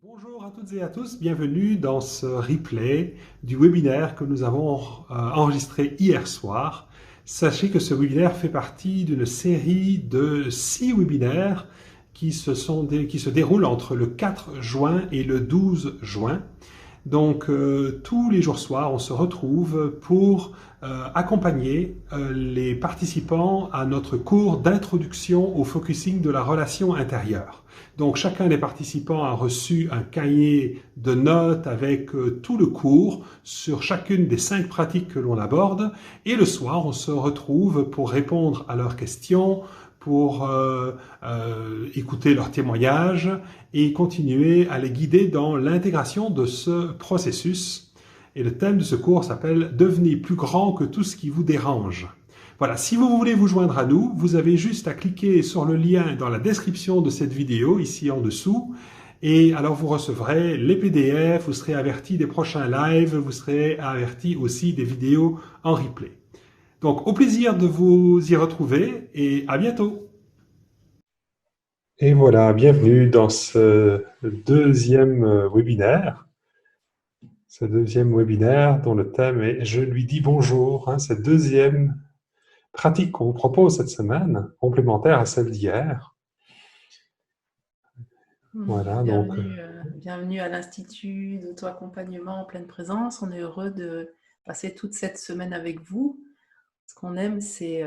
Bonjour à toutes et à tous, bienvenue dans ce replay du webinaire que nous avons enregistré hier soir. Sachez que ce webinaire fait partie d'une série de 6 webinaires qui se déroulent entre le 4 juin et le 12 juin. Donc, tous les jours soirs, on se retrouve pour accompagner les participants à notre cours d'introduction au focusing de la relation intérieure. Donc, chacun des participants a reçu un cahier de notes avec tout le cours sur chacune des 5 pratiques que l'on aborde. Et le soir, on se retrouve pour répondre à leurs questions, pour écouter leurs témoignages et continuer à les guider dans l'intégration de ce processus. Et le thème de ce cours s'appelle « Devenez plus grand que tout ce qui vous dérange ». Voilà, si vous voulez vous joindre à nous, vous avez juste à cliquer sur le lien dans la description de cette vidéo, ici en dessous, et alors vous recevrez les PDF, vous serez averti des prochains lives, vous serez averti aussi des vidéos en replay. Donc, au plaisir de vous y retrouver et à bientôt. Et voilà, bienvenue dans ce deuxième webinaire. Ce deuxième webinaire dont le thème est « Je lui dis bonjour ». Cette deuxième pratique qu'on vous propose cette semaine, complémentaire à celle d'hier. Voilà, bienvenue à l'Institut d'auto-accompagnement en pleine présence. On est heureux de passer toute cette semaine avec vous. Ce qu'on aime, c'est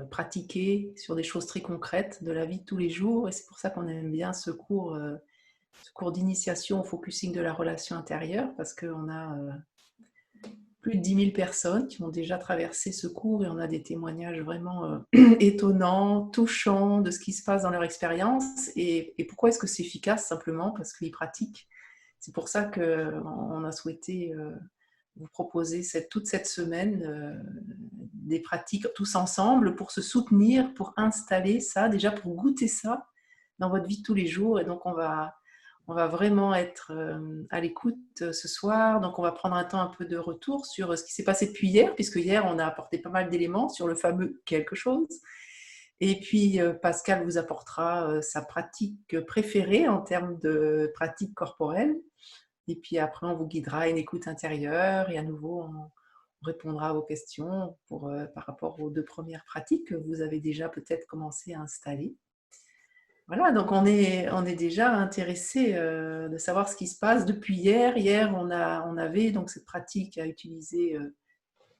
pratiquer sur des choses très concrètes de la vie de tous les jours. Et c'est pour ça qu'on aime bien ce cours d'initiation au focusing de la relation intérieure, parce qu'on a plus de 10 000 personnes qui ont déjà traversé ce cours et on a des témoignages vraiment étonnants, touchants de ce qui se passe dans leur expérience. Et pourquoi est-ce que c'est efficace? Simplement parce qu'ils pratiquent. C'est pour ça qu'on a souhaité vous proposer toute cette semaine des pratiques tous ensemble pour se soutenir, pour installer ça, déjà pour goûter ça dans votre vie de tous les jours. Et donc on va vraiment être à l'écoute ce soir. Donc, on va prendre un temps un peu de retour sur ce qui s'est passé depuis hier, puisque hier, on a apporté pas mal d'éléments sur le fameux quelque chose. Et puis, Pascal vous apportera sa pratique préférée en termes de pratique corporelle. Et puis après, on vous guidera à une écoute intérieure et à nouveau, on répondra à vos questions par rapport aux 2 premières pratiques que vous avez déjà peut-être commencé à installer. Voilà, donc on est déjà intéressé de savoir ce qui se passe depuis hier. Hier, on avait donc cette pratique à utiliser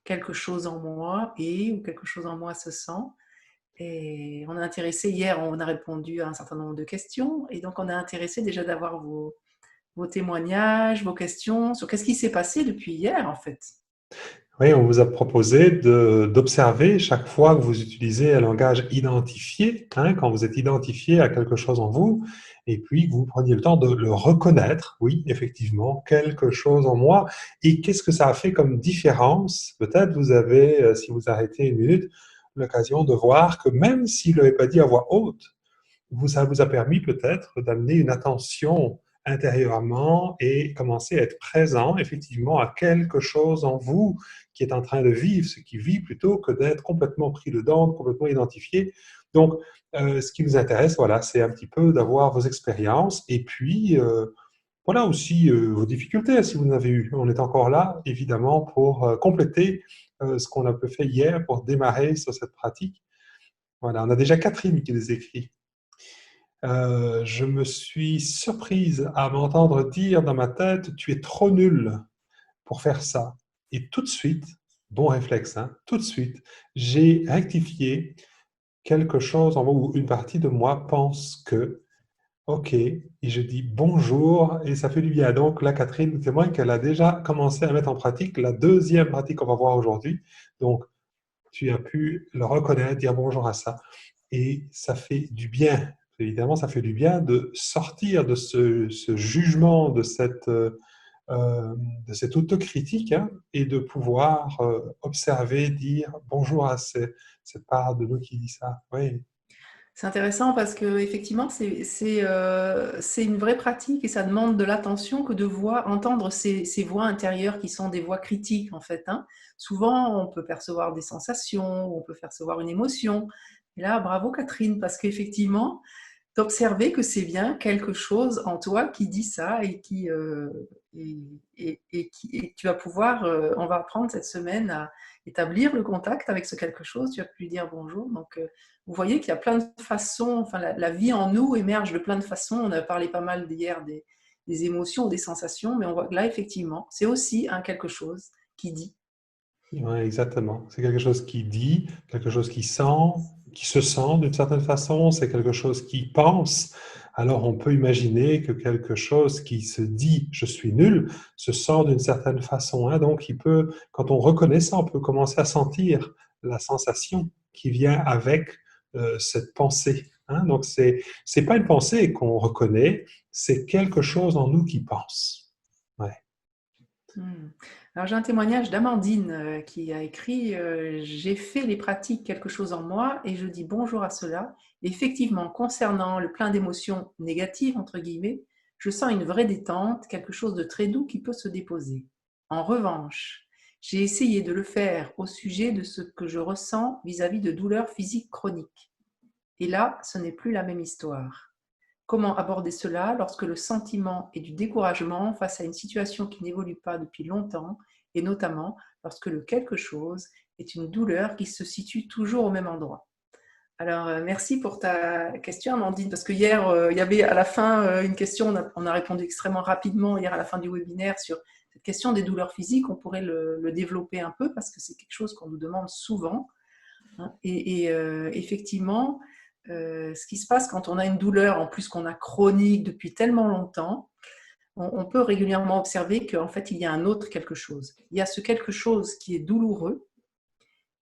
quelque chose en moi ou quelque chose en moi se sent. Et on est intéressé, hier, on a répondu à un certain nombre de questions. Et donc, on est intéressé déjà d'avoir vos témoignages, vos questions sur qu'est-ce qui s'est passé depuis hier, en fait. Oui, on vous a proposé d'observer chaque fois que vous utilisez un langage identifié, quand vous êtes identifié à quelque chose en vous, et puis que vous preniez le temps de le reconnaître, oui, effectivement, quelque chose en moi, et qu'est-ce que ça a fait comme différence? Peut-être vous avez, si vous arrêtez une minute, l'occasion de voir que même s'il ne l'avait pas dit à voix haute, ça vous a permis peut-être d'amener une attention intérieurement et commencer à être présent effectivement à quelque chose en vous qui est en train de vivre ce qui vit plutôt que d'être complètement pris dedans, complètement identifié. Donc, ce qui nous intéresse, voilà, c'est un petit peu d'avoir vos expériences et puis voilà aussi vos difficultés si vous en avez eu. On est encore là, évidemment, pour compléter ce qu'on a peu fait hier pour démarrer sur cette pratique. Voilà, on a déjà Catherine qui les écrit. Je me suis surprise à m'entendre dire dans ma tête « tu es trop nul pour faire ça ». Et tout de suite, bon réflexe, tout de suite, j'ai rectifié quelque chose en moi où une partie de moi pense que OK, et je dis bonjour et ça fait du bien. Donc là, Catherine témoigne qu'elle a déjà commencé à mettre en pratique la deuxième pratique qu'on va voir aujourd'hui. Donc, tu as pu le reconnaître, dire bonjour à ça. Et ça fait du bien. Évidemment, ça fait du bien de sortir de ce jugement, de cette autocritique et de pouvoir observer, dire bonjour à cette part de nous qui dit ça. Oui. C'est intéressant parce qu'effectivement, c'est une vraie pratique et ça demande de l'attention que de entendre ces voix intérieures qui sont des voix critiques, en fait. Souvent, on peut percevoir des sensations, on peut percevoir une émotion. Et là, bravo Catherine, parce qu'effectivement, d'observer que c'est bien quelque chose en toi qui dit ça et et tu vas pouvoir, on va apprendre cette semaine à établir le contact avec ce quelque chose, tu vas lui dire bonjour. Donc, vous voyez qu'il y a plein de façons, enfin la vie en nous émerge de plein de façons. On a parlé pas mal hier des émotions, des sensations, mais on voit que là, effectivement, c'est aussi un quelque chose qui dit. Ouais, exactement. C'est quelque chose qui dit, quelque chose qui sent, qui se sent d'une certaine façon, c'est quelque chose qui pense. Alors on peut imaginer que quelque chose qui se dit je suis nul se sent d'une certaine façon, hein. Donc il peut, quand on reconnaît ça, on peut commencer à sentir la sensation qui vient avec cette pensée, hein. Donc c'est pas une pensée qu'on reconnaît, c'est quelque chose en nous qui pense. Ouais. Hmm. Alors j'ai un témoignage d'Amandine qui a écrit j'ai fait les pratiques quelque chose en moi et je dis bonjour à cela. Effectivement, concernant le plein d'émotions négatives, entre guillemets, je sens une vraie détente, quelque chose de très doux qui peut se déposer. En revanche, j'ai essayé de le faire au sujet de ce que je ressens vis-à-vis de douleurs physiques chroniques. Et là, ce n'est plus la même histoire. Comment aborder cela lorsque le sentiment est du découragement face à une situation qui n'évolue pas depuis longtemps et notamment lorsque le quelque chose est une douleur qui se situe toujours au même endroit? Alors, merci pour ta question, Amandine, parce que hier, il y avait à la fin une question, on a répondu extrêmement rapidement hier à la fin du webinaire sur cette question des douleurs physiques. On pourrait le développer un peu parce que c'est quelque chose qu'on nous demande souvent, hein. Effectivement, ce qui se passe quand on a une douleur, en plus qu'on a chronique depuis tellement longtemps, on peut régulièrement observer qu'en fait, il y a un autre quelque chose. Il y a ce quelque chose qui est douloureux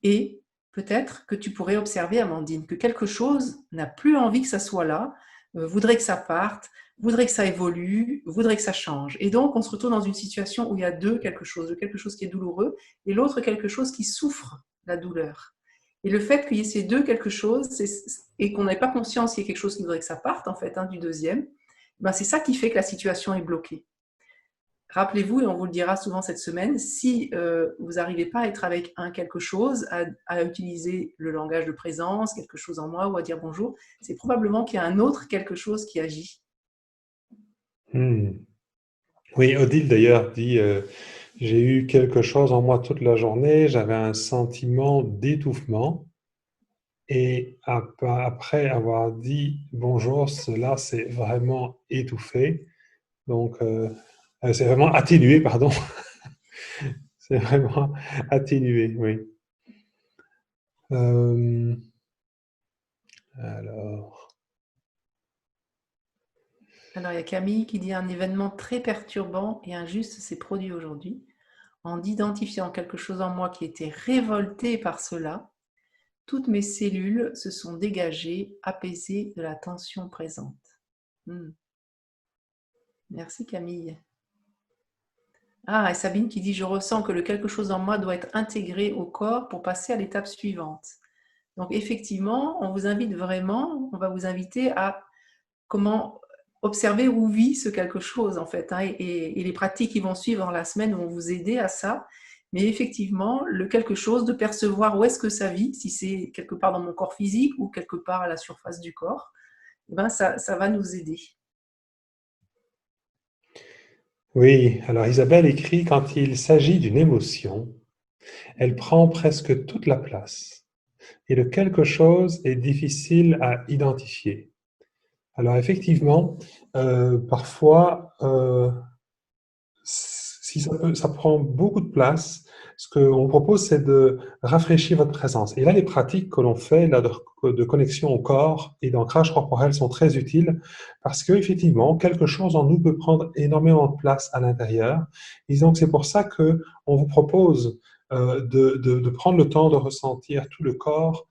et peut-être que tu pourrais observer, Amandine, que quelque chose n'a plus envie que ça soit là, voudrait que ça parte, voudrait que ça évolue, voudrait que ça change. Et donc, on se retrouve dans une situation où il y a deux quelque chose, le quelque chose qui est douloureux et l'autre quelque chose qui souffre la douleur. Et le fait qu'il y ait ces deux quelque chose et qu'on n'ait pas conscience qu'il y a quelque chose qui voudrait que ça parte, en fait, du deuxième, ben c'est ça qui fait que la situation est bloquée. Rappelez-vous, et on vous le dira souvent cette semaine, si vous n'arrivez pas à être avec un quelque chose, à utiliser le langage de présence, quelque chose en moi, ou à dire bonjour, c'est probablement qu'il y a un autre quelque chose qui agit. Hmm. Oui, Odile d'ailleurs dit j'ai eu quelque chose en moi toute la journée, j'avais un sentiment d'étouffement et après avoir dit bonjour, cela s'est vraiment étouffé. Donc, c'est vraiment atténué, pardon. C'est vraiment atténué, oui. Euh, alors, Alors, il y a Camille qui dit un événement très perturbant et injuste s'est produit aujourd'hui. En identifiant quelque chose en moi qui était révolté par cela, toutes mes cellules se sont dégagées, apaisées de la tension présente. Merci Camille. Ah, et Sabine qui dit, je ressens que le quelque chose en moi doit être intégré au corps pour passer à l'étape suivante. Donc effectivement, on vous invite vraiment, on va vous inviter à comment observer où vit ce quelque chose en fait, hein, et les pratiques qui vont suivre dans la semaine vont vous aider à ça. Mais effectivement, le quelque chose, de percevoir où est-ce que ça vit, si c'est quelque part dans mon corps physique ou quelque part à la surface du corps, eh ben ça va nous aider. oui, alors Isabelle écrit quand il s'agit d'une émotion, elle prend presque toute la place et le quelque chose est difficile à identifier. Alors effectivement, parfois, si ça prend beaucoup de place, ce qu'on propose, c'est de rafraîchir votre présence. Et là, les pratiques que l'on fait là, de connexion au corps et d'ancrage corporel sont très utiles parce qu'effectivement, quelque chose en nous peut prendre énormément de place à l'intérieur. Et donc, c'est pour ça qu'on vous propose de prendre le temps de ressentir tout le corps,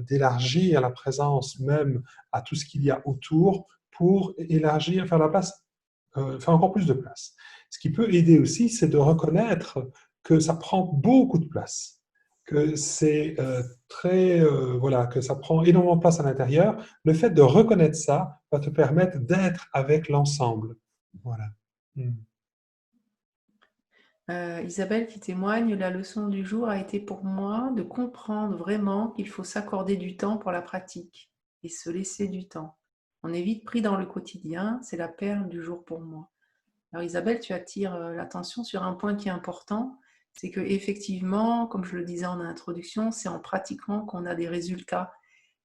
d'élargir la présence même à tout ce qu'il y a autour pour élargir, faire la place, faire encore plus de place. Ce qui peut aider aussi, c'est de reconnaître que ça prend beaucoup de place, que c'est voilà, que ça prend énormément de place à l'intérieur. Le fait de reconnaître ça va te permettre d'être avec l'ensemble. Voilà. Mm. Isabelle qui témoigne, la leçon du jour a été pour moi de comprendre vraiment qu'il faut s'accorder du temps pour la pratique et se laisser du temps. On est vite pris dans le quotidien, c'est la perle du jour pour moi. Alors Isabelle, tu attires l'attention sur un point qui est important, c'est que effectivement, comme je le disais en introduction, c'est en pratiquant qu'on a des résultats.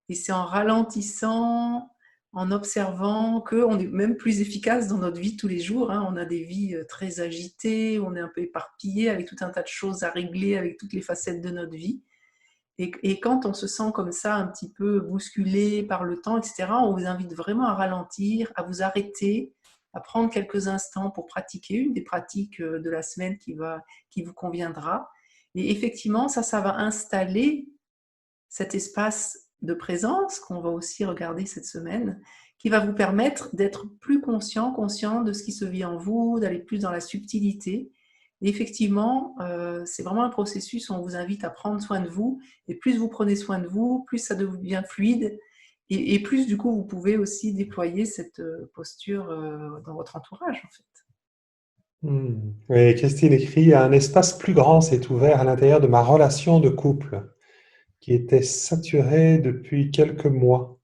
Et c'est en ralentissant, en observant qu'on est même plus efficace dans notre vie tous les jours. On a des vies très agitées, on est un peu éparpillé avec tout un tas de choses à régler avec toutes les facettes de notre vie. Et quand on se sent comme ça, un petit peu bousculé par le temps, etc., on vous invite vraiment à ralentir, à vous arrêter, à prendre quelques instants pour pratiquer une des pratiques de la semaine qui vous conviendra. Et effectivement, ça va installer cet espace de présence qu'on va aussi regarder cette semaine, qui va vous permettre d'être plus conscient de ce qui se vit en vous, d'aller plus dans la subtilité. Et effectivement, c'est vraiment un processus où on vous invite à prendre soin de vous, et plus vous prenez soin de vous, plus ça devient fluide, et plus du coup vous pouvez aussi déployer cette posture dans votre entourage en fait. Oui, Christine écrit: un espace plus grand s'est ouvert à l'intérieur de ma relation de couple, qui était saturée depuis quelques mois.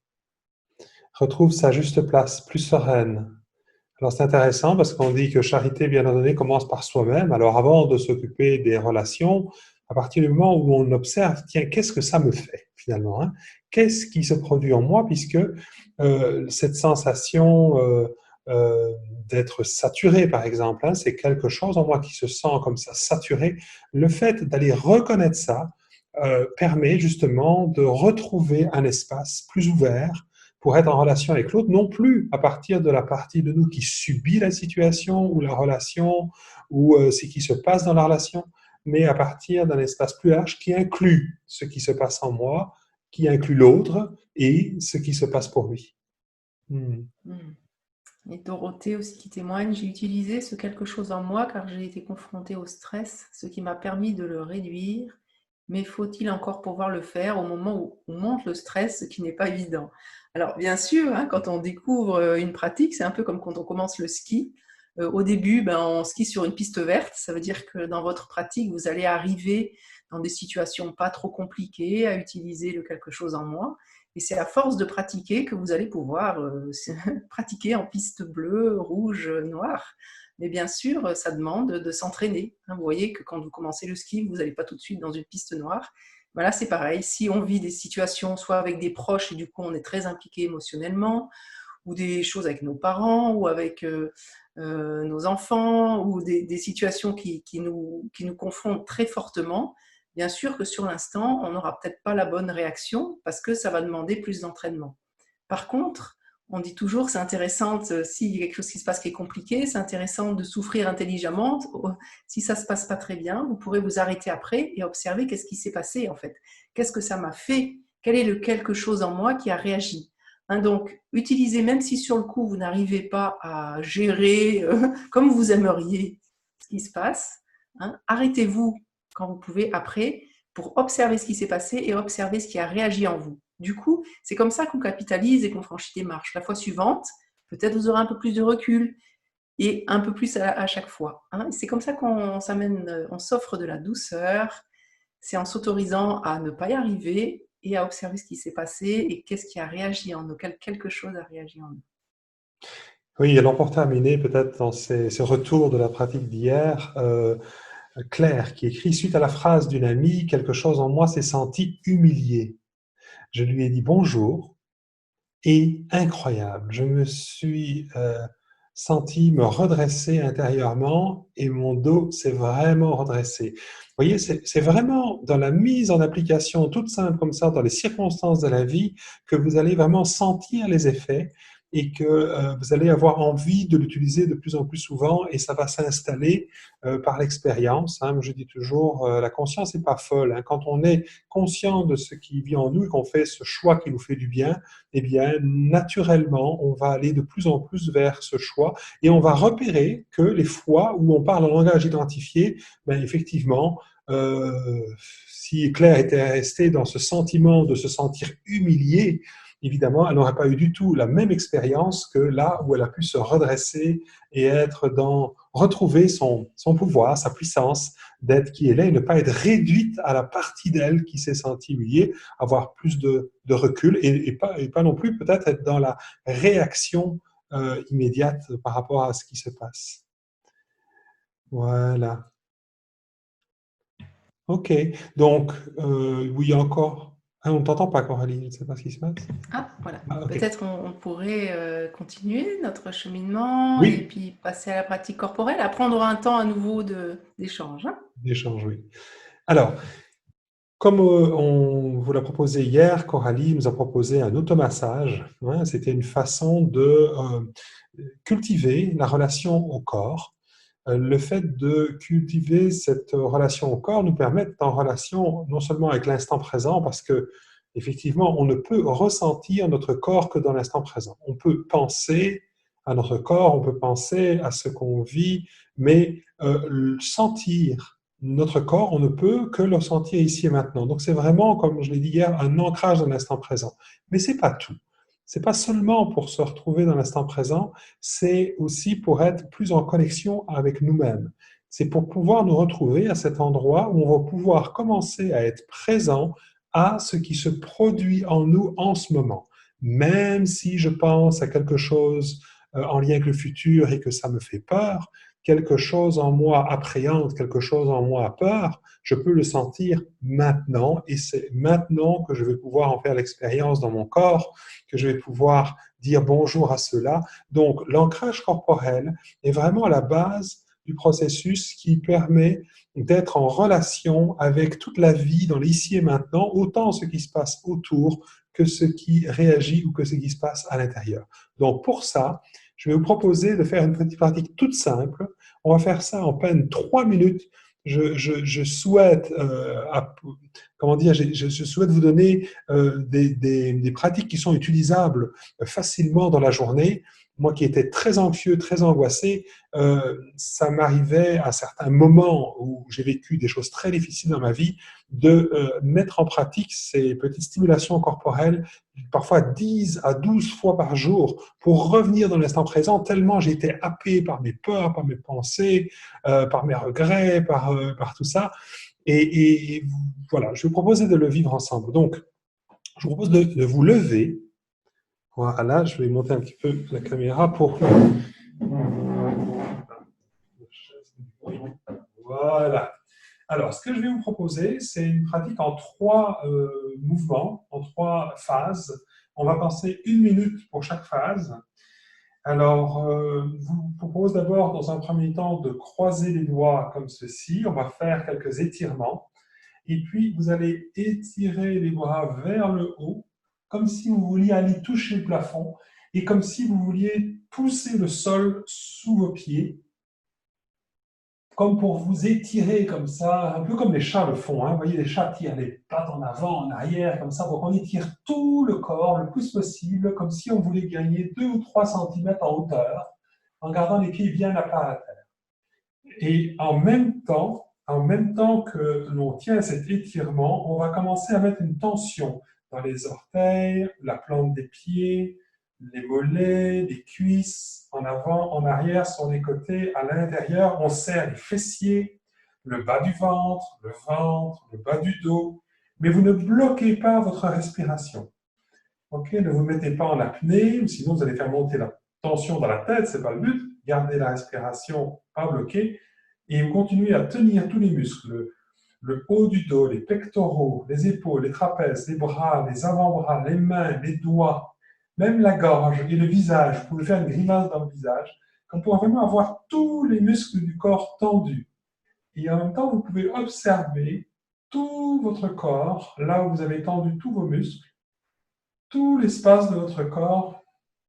Retrouve sa juste place, plus sereine. Alors c'est intéressant parce qu'on dit que charité bien ordonnée commence par soi-même. Alors avant de s'occuper des relations, à partir du moment où on observe, tiens, qu'est-ce que ça me fait finalement, hein? Qu'est-ce qui se produit en moi, puisque cette sensation euh, d'être saturé, par exemple, hein, c'est quelque chose en moi qui se sent comme ça saturé. Le fait d'aller reconnaître ça permet justement de retrouver un espace plus ouvert pour être en relation avec l'autre, non plus à partir de la partie de nous qui subit la situation ou la relation ou ce qui se passe dans la relation, mais à partir d'un espace plus large qui inclut ce qui se passe en moi, qui inclut l'autre et ce qui se passe pour lui. Et Dorothée aussi qui témoigne: j'ai utilisé ce quelque chose en moi car j'ai été confrontée au stress, ce qui m'a permis de le réduire. Mais faut-il encore pouvoir le faire au moment où monte le stress, ce qui n'est pas évident? Alors bien sûr, quand on découvre une pratique, c'est un peu comme quand on commence le ski. Au début, on skie sur une piste verte, ça veut dire que dans votre pratique, vous allez arriver dans des situations pas trop compliquées à utiliser le quelque chose en moi. Et c'est à force de pratiquer que vous allez pouvoir pratiquer en piste bleue, rouge, noire. Mais bien sûr, ça demande de s'entraîner. Vous voyez que quand vous commencez le ski, vous n'allez pas tout de suite dans une piste noire. Voilà, c'est pareil. Si on vit des situations soit avec des proches et du coup on est très impliqué émotionnellement, ou des choses avec nos parents, ou avec nos enfants, ou des situations qui nous confrontent très fortement, bien sûr que sur l'instant, on n'aura peut-être pas la bonne réaction parce que ça va demander plus d'entraînement. Par contre, on dit toujours, c'est intéressant, s'il y a quelque chose qui se passe qui est compliqué, c'est intéressant de souffrir intelligemment. Si ça ne se passe pas très bien, vous pourrez vous arrêter après et observer qu'est-ce qui s'est passé en fait. Qu'est-ce que ça m'a fait? Quel est le quelque chose en moi qui a réagi? Donc, utilisez, même si sur le coup, vous n'arrivez pas à gérer comme vous aimeriez ce qui se passe, arrêtez-vous quand vous pouvez après pour observer ce qui s'est passé et observer ce qui a réagi en vous. Du coup, c'est comme ça qu'on capitalise et qu'on franchit des marches. La fois suivante, peut-être vous aurez un peu plus de recul et un peu plus à chaque fois. C'est comme ça qu'on s'amène, on s'offre de la douceur. C'est en s'autorisant à ne pas y arriver et à observer ce qui s'est passé et qu'est-ce qui a réagi en nous, quelque chose a réagi en nous. Oui, alors pour terminer, peut-être dans ce retour de la pratique d'hier, Claire qui écrit: suite à la phrase d'une amie, quelque chose en moi s'est senti humilié. Je lui ai dit bonjour et incroyable, je me suis senti me redresser intérieurement et mon dos s'est vraiment redressé. Vous voyez, c'est vraiment dans la mise en application toute simple comme ça, dans les circonstances de la vie, que vous allez vraiment sentir les effets et que vous allez avoir envie de l'utiliser de plus en plus souvent et ça va s'installer par l'expérience. Je dis toujours, la conscience n'est pas folle. Quand on est conscient de ce qui vit en nous et qu'on fait ce choix qui nous fait du bien, eh bien, naturellement, on va aller de plus en plus vers ce choix et on va repérer que les fois où on parle en langage identifié, effectivement, si Claire était restée dans ce sentiment de se sentir humiliée, évidemment, elle n'aurait pas eu du tout la même expérience que là où elle a pu se redresser et retrouver son pouvoir, sa puissance d'être qui elle est et ne pas être réduite à la partie d'elle qui s'est sentie humiliée, avoir plus de recul et pas non plus peut-être être dans la réaction immédiate par rapport à ce qui se passe. Voilà. OK. Donc, oui, encore. Ah, on ne t'entend pas, Coralie, je ne sais pas ce qui se passe. Ah, voilà. Ah, OK. Peut-être on pourrait continuer notre cheminement et Oui, puis passer à la pratique corporelle. Après, on aura un temps à nouveau d'échange. Hein. d'échange, oui. Alors, comme on vous l'a proposé hier, Coralie nous a proposé un automassage. Hein, c'était une façon de cultiver la relation au corps. Le fait de cultiver cette relation au corps nous permet d'être en relation non seulement avec l'instant présent, parce que effectivement, on ne peut ressentir notre corps que dans l'instant présent. On peut penser à notre corps, on peut penser à ce qu'on vit, mais sentir notre corps, on ne peut que le sentir ici et maintenant. Donc c'est vraiment, comme je l'ai dit hier, un ancrage dans l'instant présent. Mais c'est pas tout. C'est pas seulement pour se retrouver dans l'instant présent, c'est aussi pour être plus en connexion avec nous-mêmes. C'est pour pouvoir nous retrouver à cet endroit où on va pouvoir commencer à être présent à ce qui se produit en nous en ce moment. Même si je pense à quelque chose en lien avec le futur et que ça me fait peur, quelque chose en moi appréhende, quelque chose en moi a peur, je peux le sentir maintenant et c'est maintenant que je vais pouvoir en faire l'expérience dans mon corps, que je vais pouvoir dire bonjour à cela. Donc l'ancrage corporel est vraiment à la base du processus qui permet d'être en relation avec toute la vie dans l'ici et maintenant, autant ce qui se passe autour que ce qui réagit ou que ce qui se passe à l'intérieur. Donc pour ça, je vais vous proposer de faire une petite pratique toute simple. On va faire ça en peine 3 minutes. Je souhaite, comment dire, je souhaite vous donner des pratiques qui sont utilisables facilement dans la journée. Moi qui étais très anxieux, très angoissé, ça m'arrivait à certains moments où j'ai vécu des choses très difficiles dans ma vie de mettre en pratique ces petites stimulations corporelles, parfois 10 à 12 fois par jour, pour revenir dans l'instant présent, tellement j'ai été happé par mes peurs, par mes pensées, par mes regrets, par tout ça. Et voilà, je vais vous proposer de le vivre ensemble. Donc, je vous propose de vous lever. Voilà, je vais monter un petit peu la caméra pour... Voilà. Alors, ce que je vais vous proposer, c'est une pratique en 3 mouvements, en 3 phases. On va passer 1 minute pour chaque phase. Alors, je vous propose d'abord, dans un premier temps, de croiser les doigts comme ceci. On va faire quelques étirements. Et puis, vous allez étirer les bras vers le haut, comme si vous vouliez aller toucher le plafond et comme si vous vouliez pousser le sol sous vos pieds, comme pour vous étirer comme ça, un peu comme les chats le font. Hein. Vous voyez, les chats tirent les pattes en avant, en arrière, comme ça. Donc, on étire tout le corps le plus possible, comme si on voulait gagner 2 ou 3 centimètres en hauteur, en gardant les pieds bien à plat à terre. Et en même temps que l'on tient cet étirement, on va commencer à mettre une tension dans les orteils, la plante des pieds, les mollets, les cuisses, en avant, en arrière, sur les côtés, à l'intérieur. On serre les fessiers, le bas du ventre, le bas du dos. Mais vous ne bloquez pas votre respiration. Okay, ne vous mettez pas en apnée, ou sinon vous allez faire monter la tension dans la tête, ce n'est pas le but. Gardez la respiration pas bloquée et vous continuez à tenir tous les muscles, le haut du dos, les pectoraux, les épaules, les trapèzes, les bras, les avant-bras, les mains, les doigts, même la gorge et le visage. Vous pouvez faire une grimace dans le visage, pour vraiment avoir tous les muscles du corps tendus. Et en même temps, vous pouvez observer tout votre corps, là où vous avez tendu tous vos muscles, tout l'espace de votre corps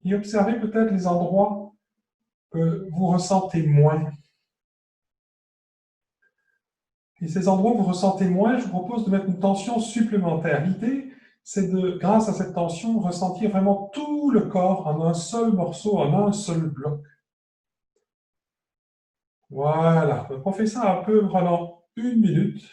et observez peut-être les endroits que vous ressentez moins. Et ces endroits où vous ressentez moins, je vous propose de mettre une tension supplémentaire. L'idée, c'est de, grâce à cette tension, ressentir vraiment tout le corps en un seul morceau, en un seul bloc. Voilà. Donc on fait ça un peu pendant 1 minute.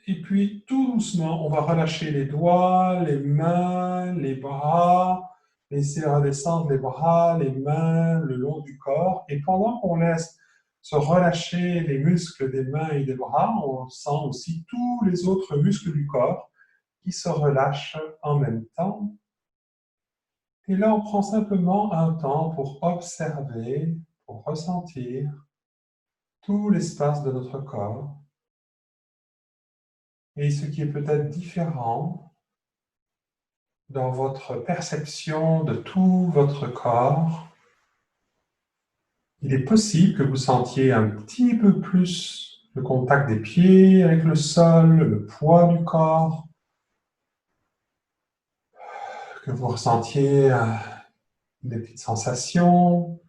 Et puis, tout doucement, on va relâcher les doigts, les mains, les bras, laisser redescendre les bras, les mains le long du corps. Et pendant qu'on laisse se relâcher les muscles des mains et des bras, on sent aussi tous les autres muscles du corps qui se relâchent en même temps. Et là, on prend simplement un temps pour observer, pour ressentir tout l'espace de notre corps. Et ce qui est peut-être différent dans votre perception de tout votre corps, il est possible que vous sentiez un petit peu plus le contact des pieds avec le sol, le poids du corps, que vous ressentiez des petites sensations,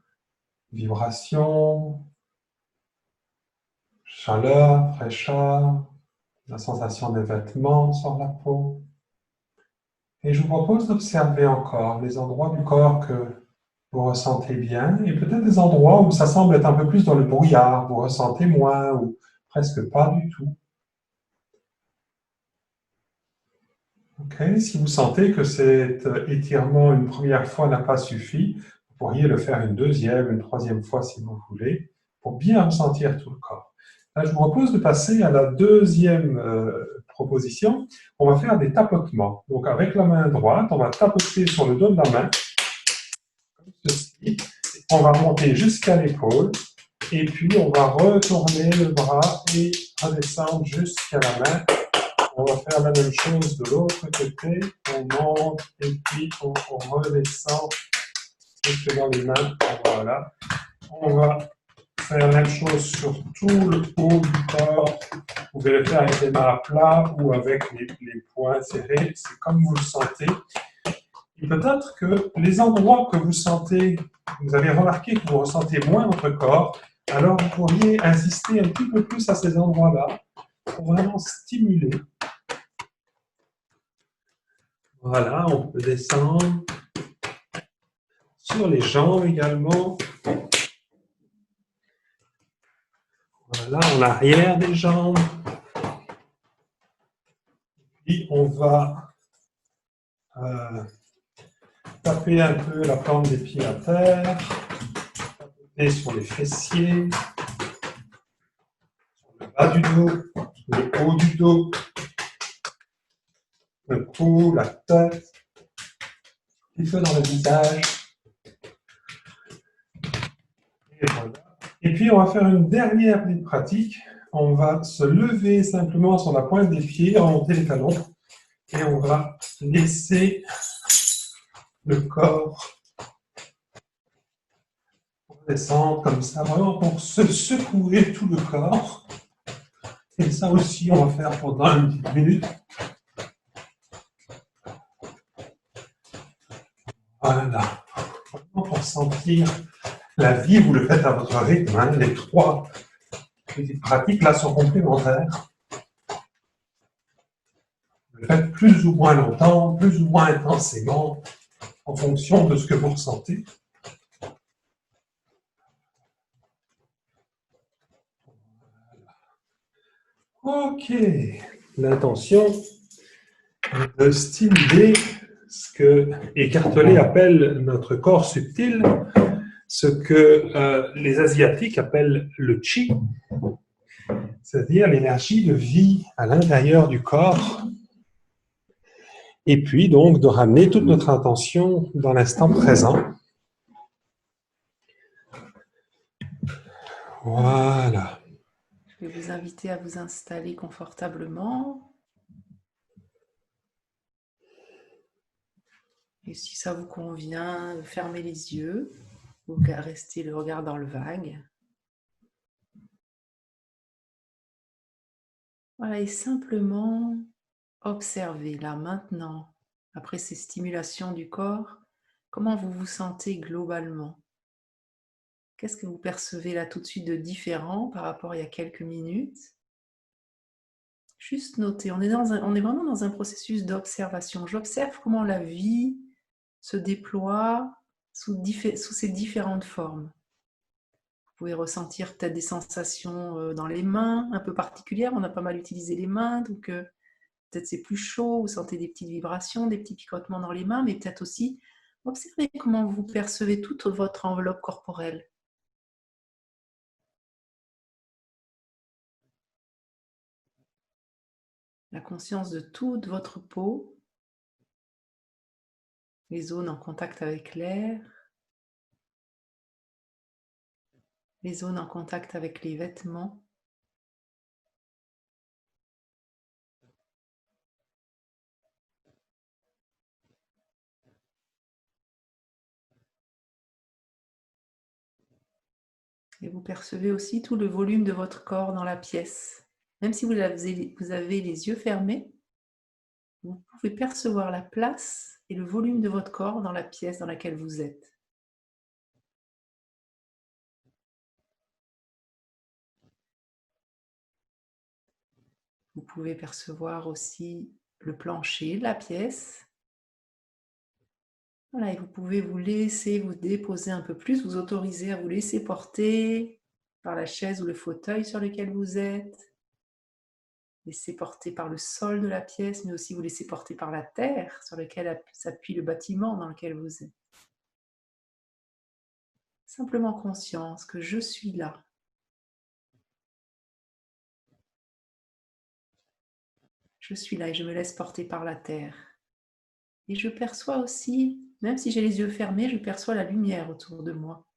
vibrations, chaleur, fraîcheur, la sensation des vêtements sur la peau. Et je vous propose d'observer encore les endroits du corps que vous ressentez bien, et peut-être des endroits où ça semble être un peu plus dans le brouillard, vous ressentez moins ou presque pas du tout. Okay. Si vous sentez que cet étirement une première fois n'a pas suffi, vous pourriez le faire une deuxième, une troisième fois si vous voulez, pour bien ressentir tout le corps. Là, je vous propose de passer à la deuxième proposition. On va faire des tapotements. Donc, avec la main droite, on va tapoter sur le dos de la main, comme ceci. On va monter jusqu'à l'épaule, et puis on va retourner le bras et redescendre jusqu'à la main. On va faire la même chose de l'autre côté. On monte et puis on redescend jusque dans les mains. Voilà. On va faire la même chose sur tout le haut du corps. Vous pouvez le faire avec les mains à plat ou avec les poings serrés. C'est comme vous le sentez. Et peut-être que les endroits que vous sentez, vous avez remarqué que vous ressentez moins votre corps, alors vous pourriez insister un petit peu plus à ces endroits-là pour vraiment stimuler. Voilà, on peut descendre sur les jambes également. Voilà, en arrière des jambes. Puis on va taper un peu la plante des pieds à terre, taper sur les fessiers, sur le bas du dos, le haut du dos, le cou, la tête, un petit peu dans le visage. Et voilà. Et puis on va faire une dernière petite pratique. On va se lever simplement sur la pointe des pieds, remonter les talons, et on va laisser le corps descendre comme ça, vraiment pour se secouer tout le corps. Et ça aussi, on va faire pendant une petite minute. Voilà. Vraiment pour sentir la vie, vous le faites à votre rythme. Hein. Les trois petites pratiques là sont complémentaires. Vous le faites plus ou moins longtemps, plus ou moins intensément, en fonction de ce que vous ressentez. Ok, l'intention de stimuler ce que Eckhart Tolle appelle notre corps subtil, ce que les Asiatiques appellent le chi, c'est-à-dire l'énergie de vie à l'intérieur du corps, et puis donc de ramener toute notre attention dans l'instant présent. Voilà. Je vais vous inviter à vous installer confortablement. Et si ça vous convient, fermez les yeux ou restez le regard dans le vague. Voilà, et simplement observez là maintenant, après ces stimulations du corps, comment vous vous sentez globalement. Qu'est-ce que vous percevez là tout de suite de différent par rapport à il y a quelques minutes? Juste noter, on est vraiment dans un processus d'observation. J'observe comment la vie se déploie sous ces différentes formes. Vous pouvez ressentir peut-être des sensations dans les mains un peu particulières. On a pas mal utilisé les mains, donc peut-être c'est plus chaud, vous sentez des petites vibrations, des petits picotements dans les mains, mais peut-être aussi observez comment vous percevez toute votre enveloppe corporelle. La conscience de toute votre peau, les zones en contact avec l'air, les zones en contact avec les vêtements. Et vous percevez aussi tout le volume de votre corps dans la pièce. Même si vous avez les yeux fermés, vous pouvez percevoir la place et le volume de votre corps dans la pièce dans laquelle vous êtes. Vous pouvez percevoir aussi le plancher de la pièce. Voilà, et vous pouvez vous laisser vous déposer un peu plus, vous autoriser à vous laisser porter par la chaise ou le fauteuil sur lequel vous êtes. Laissez porter par le sol de la pièce, mais aussi vous laisser porter par la terre sur laquelle s'appuie le bâtiment dans lequel vous êtes. Simplement conscience que je suis là. Je suis là et je me laisse porter par la terre. Et je perçois aussi, même si j'ai les yeux fermés, je perçois la lumière autour de moi.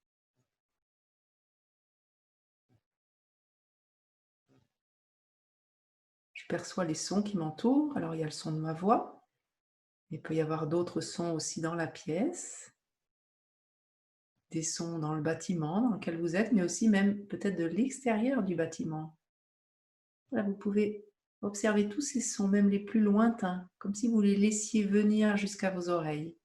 Je perçois les sons qui m'entourent. Alors il y a le son de ma voix, mais il peut y avoir d'autres sons aussi dans la pièce, des sons dans le bâtiment dans lequel vous êtes, mais aussi même peut-être de l'extérieur du bâtiment. Voilà, vous pouvez observer tous ces sons, même les plus lointains, comme si vous les laissiez venir jusqu'à vos oreilles.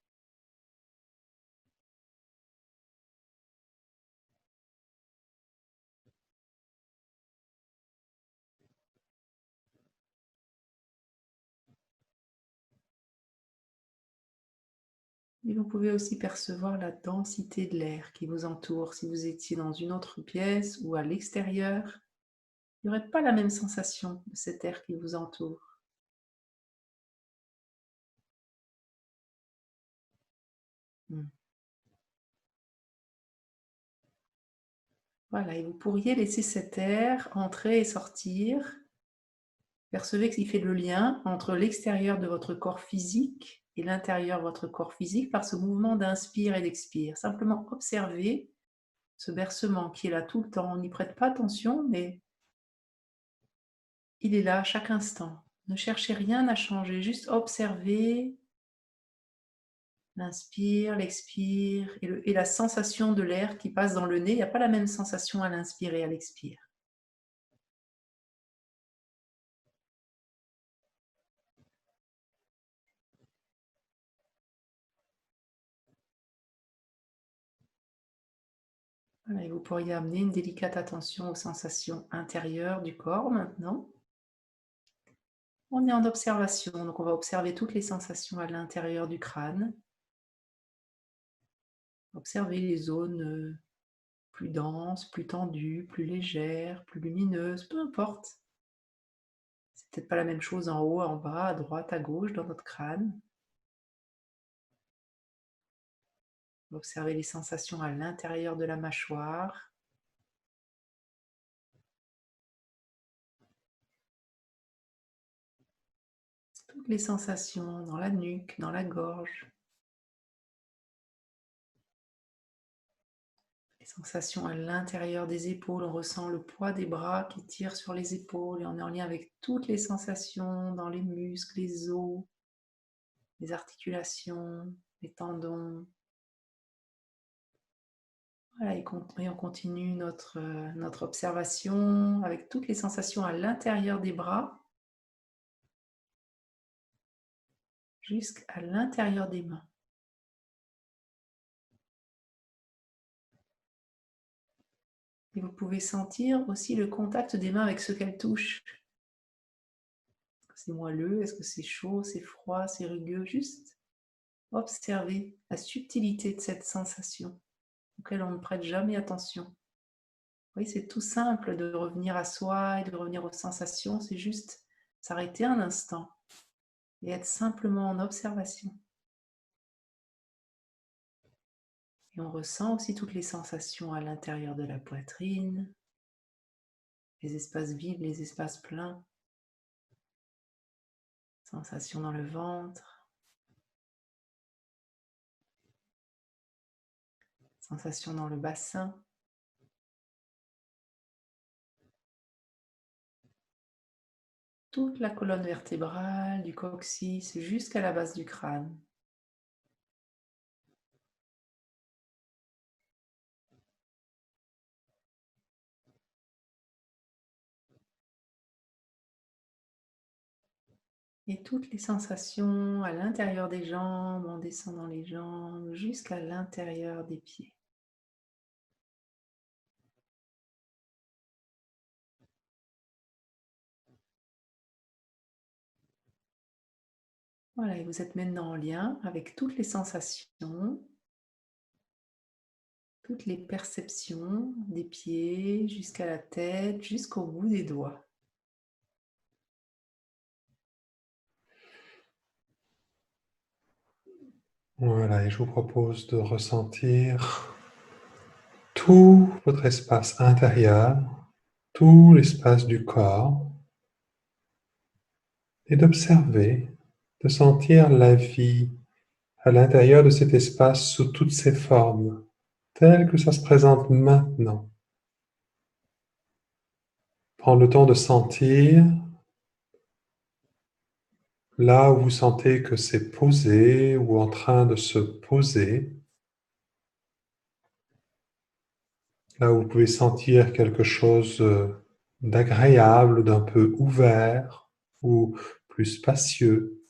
Et vous pouvez aussi percevoir la densité de l'air qui vous entoure. Si vous étiez dans une autre pièce ou à l'extérieur, il n'y aurait pas la même sensation de cet air qui vous entoure. Hmm. Voilà, et vous pourriez laisser cet air entrer et sortir. Percevez qu'il fait le lien entre l'extérieur de votre corps physique et l'intérieur de votre corps physique par ce mouvement d'inspire et d'expire. Simplement observez ce bercement qui est là tout le temps. On n'y prête pas attention, mais il est là à chaque instant. Ne cherchez rien à changer, juste observez l'inspire, l'expire et la sensation de l'air qui passe dans le nez. Il n'y a pas la même sensation à l'inspire et à l'expire. Voilà, et vous pourriez amener une délicate attention aux sensations intérieures du corps maintenant. On est en observation, donc on va observer toutes les sensations à l'intérieur du crâne. Observer les zones plus denses, plus tendues, plus légères, plus lumineuses, peu importe. C'est peut-être pas la même chose en haut, en bas, à droite, à gauche dans notre crâne. Observez les sensations à l'intérieur de la mâchoire. Toutes les sensations dans la nuque, dans la gorge. Les sensations à l'intérieur des épaules. On ressent le poids des bras qui tirent sur les épaules et on est en lien avec toutes les sensations dans les muscles, les os, les articulations, les tendons. Voilà, et on continue notre observation avec toutes les sensations à l'intérieur des bras jusqu'à l'intérieur des mains. Et vous pouvez sentir aussi le contact des mains avec ce qu'elles touchent. Est-ce que c'est moelleux? Est-ce que c'est chaud? C'est froid? C'est rugueux? Juste observez la subtilité de cette sensation auquel on ne prête jamais attention. Oui, c'est tout simple de revenir à soi et de revenir aux sensations. C'est juste s'arrêter un instant et être simplement en observation. Et on ressent aussi toutes les sensations à l'intérieur de la poitrine, les espaces vides, les espaces pleins, sensations dans le ventre, sensations dans le bassin, toute la colonne vertébrale, du coccyx jusqu'à la base du crâne. Et toutes les sensations à l'intérieur des jambes, en descendant les jambes jusqu'à l'intérieur des pieds. Voilà, et vous êtes maintenant en lien avec toutes les sensations, toutes les perceptions des pieds jusqu'à la tête, jusqu'au bout des doigts. Voilà, et je vous propose de ressentir tout votre espace intérieur, tout l'espace du corps, et d'observer, de sentir la vie à l'intérieur de cet espace sous toutes ses formes, tel que ça se présente maintenant. Prendre le temps de sentir là où vous sentez que c'est posé ou en train de se poser, là où vous pouvez sentir quelque chose d'agréable, d'un peu ouvert ou plus spacieux,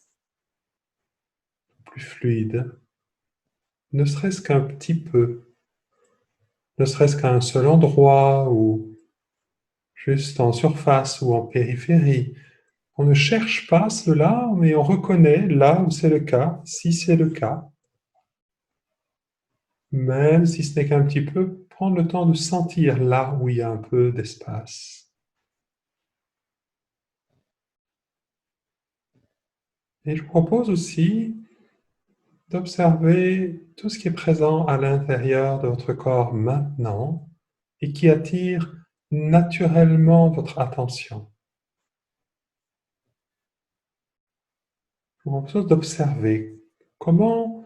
plus fluide, ne serait-ce qu'un petit peu, ne serait-ce qu'à un seul endroit ou juste en surface ou en périphérie. On ne cherche pas cela, mais on reconnaît là où c'est le cas, si c'est le cas. Même si ce n'est qu'un petit peu, prendre le temps de sentir là où il y a un peu d'espace. Et je vous propose aussi d'observer tout ce qui est présent à l'intérieur de votre corps maintenant et qui attire naturellement votre attention. Je vous propose d'observer comment,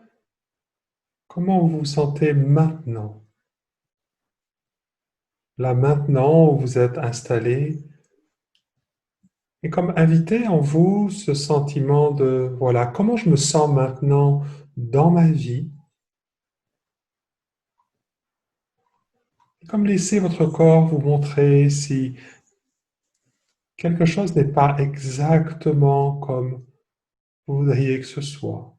comment vous vous sentez maintenant. Là maintenant où vous êtes installé, et comme inviter en vous ce sentiment de, voilà, comment je me sens maintenant dans ma vie, et comme laisser votre corps vous montrer si quelque chose n'est pas exactement comme vous voudriez que ce soit.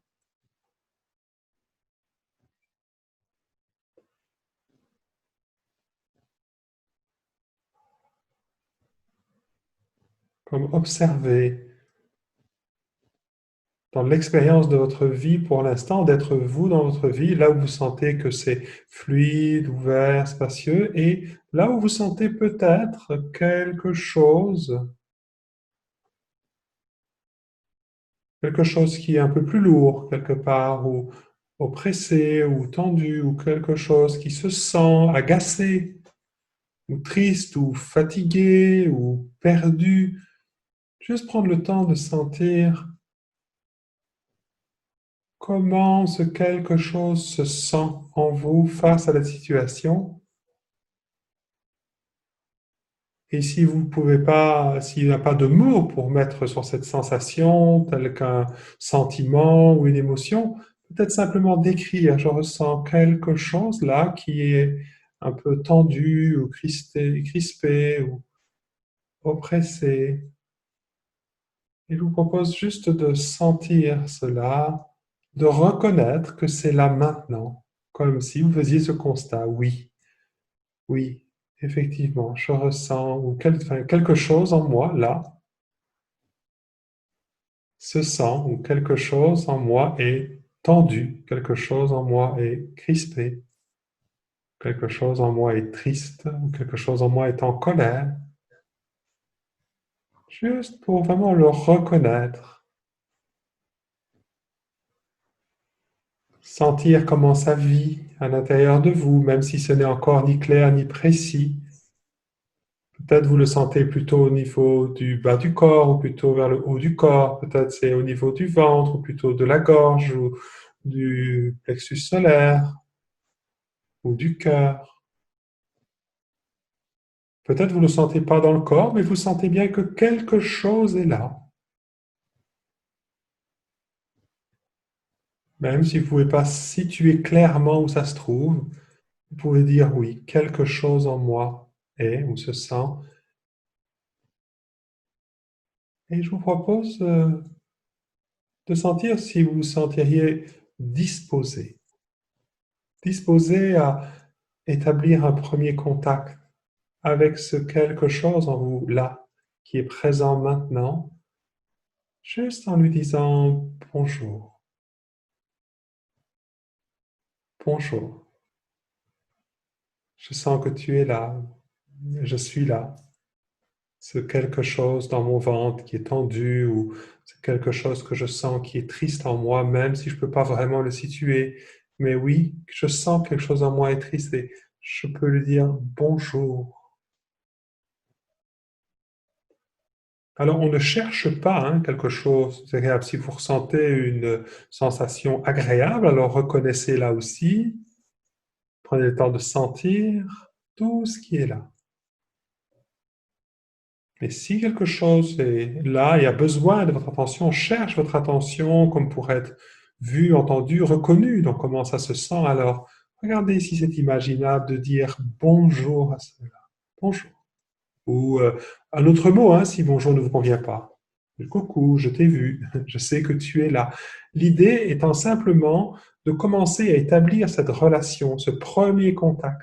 Comme observer dans l'expérience de votre vie pour l'instant, d'être vous dans votre vie, là où vous sentez que c'est fluide, ouvert, spacieux, et là où vous sentez peut-être quelque chose qui est un peu plus lourd quelque part, ou oppressé, ou tendu, ou quelque chose qui se sent agacé, ou triste, ou fatigué, ou perdu. Juste prendre le temps de sentir comment ce quelque chose se sent en vous face à la situation. Et si vous ne pouvez pas, s'il n'y a pas de mots pour mettre sur cette sensation, tel qu'un sentiment ou une émotion, peut-être simplement décrire, je ressens quelque chose là qui est un peu tendu ou crispé ou oppressé. Et je vous propose juste de sentir cela, de reconnaître que c'est là maintenant, comme si vous faisiez ce constat. Oui, oui, effectivement, je ressens ou enfin, quelque chose en moi là se sent ou quelque chose en moi est tendu, quelque chose en moi est crispé. quelque chose en moi est triste, ou quelque chose en moi est en colère, juste pour vraiment le reconnaître, sentir comment ça vit à l'intérieur de vous, même si ce n'est encore ni clair ni précis. Peut-être vous le sentez plutôt au niveau du bas du corps ou plutôt vers le haut du corps. Peut-être c'est au niveau du ventre ou plutôt de la gorge ou du plexus solaire ou du cœur. Peut-être vous ne le sentez pas dans le corps, mais vous sentez bien que quelque chose est là. Même si vous ne pouvez pas situer clairement où ça se trouve, vous pouvez dire oui, quelque chose en moi est ou se sent. Et je vous propose de sentir si vous vous sentiriez disposé. Disposé à établir un premier contact avec ce quelque chose en vous là, qui est présent maintenant, juste en lui disant bonjour, bonjour. Je sens que tu es là, je suis là. C'est quelque chose dans mon ventre qui est tendu ou c'est quelque chose que je sens qui est triste en moi, même si je ne peux pas vraiment le situer. Mais oui, je sens quelque chose en moi est triste et je peux lui dire bonjour. Alors, on ne cherche pas quelque chose d'agréable. Si vous ressentez une sensation agréable, alors reconnaissez-la aussi. Prenez le temps de sentir tout ce qui est là. Et si quelque chose est là et a besoin de votre attention, cherche votre attention comme pour être vu, entendu, reconnu. Donc, comment ça se sent alors? Regardez si c'est imaginable de dire bonjour à cela. Bonjour. Ou un autre mot, si bonjour ne vous convient pas. Coucou, je t'ai vu, je sais que tu es là. L'idée étant simplement de commencer à établir cette relation, ce premier contact.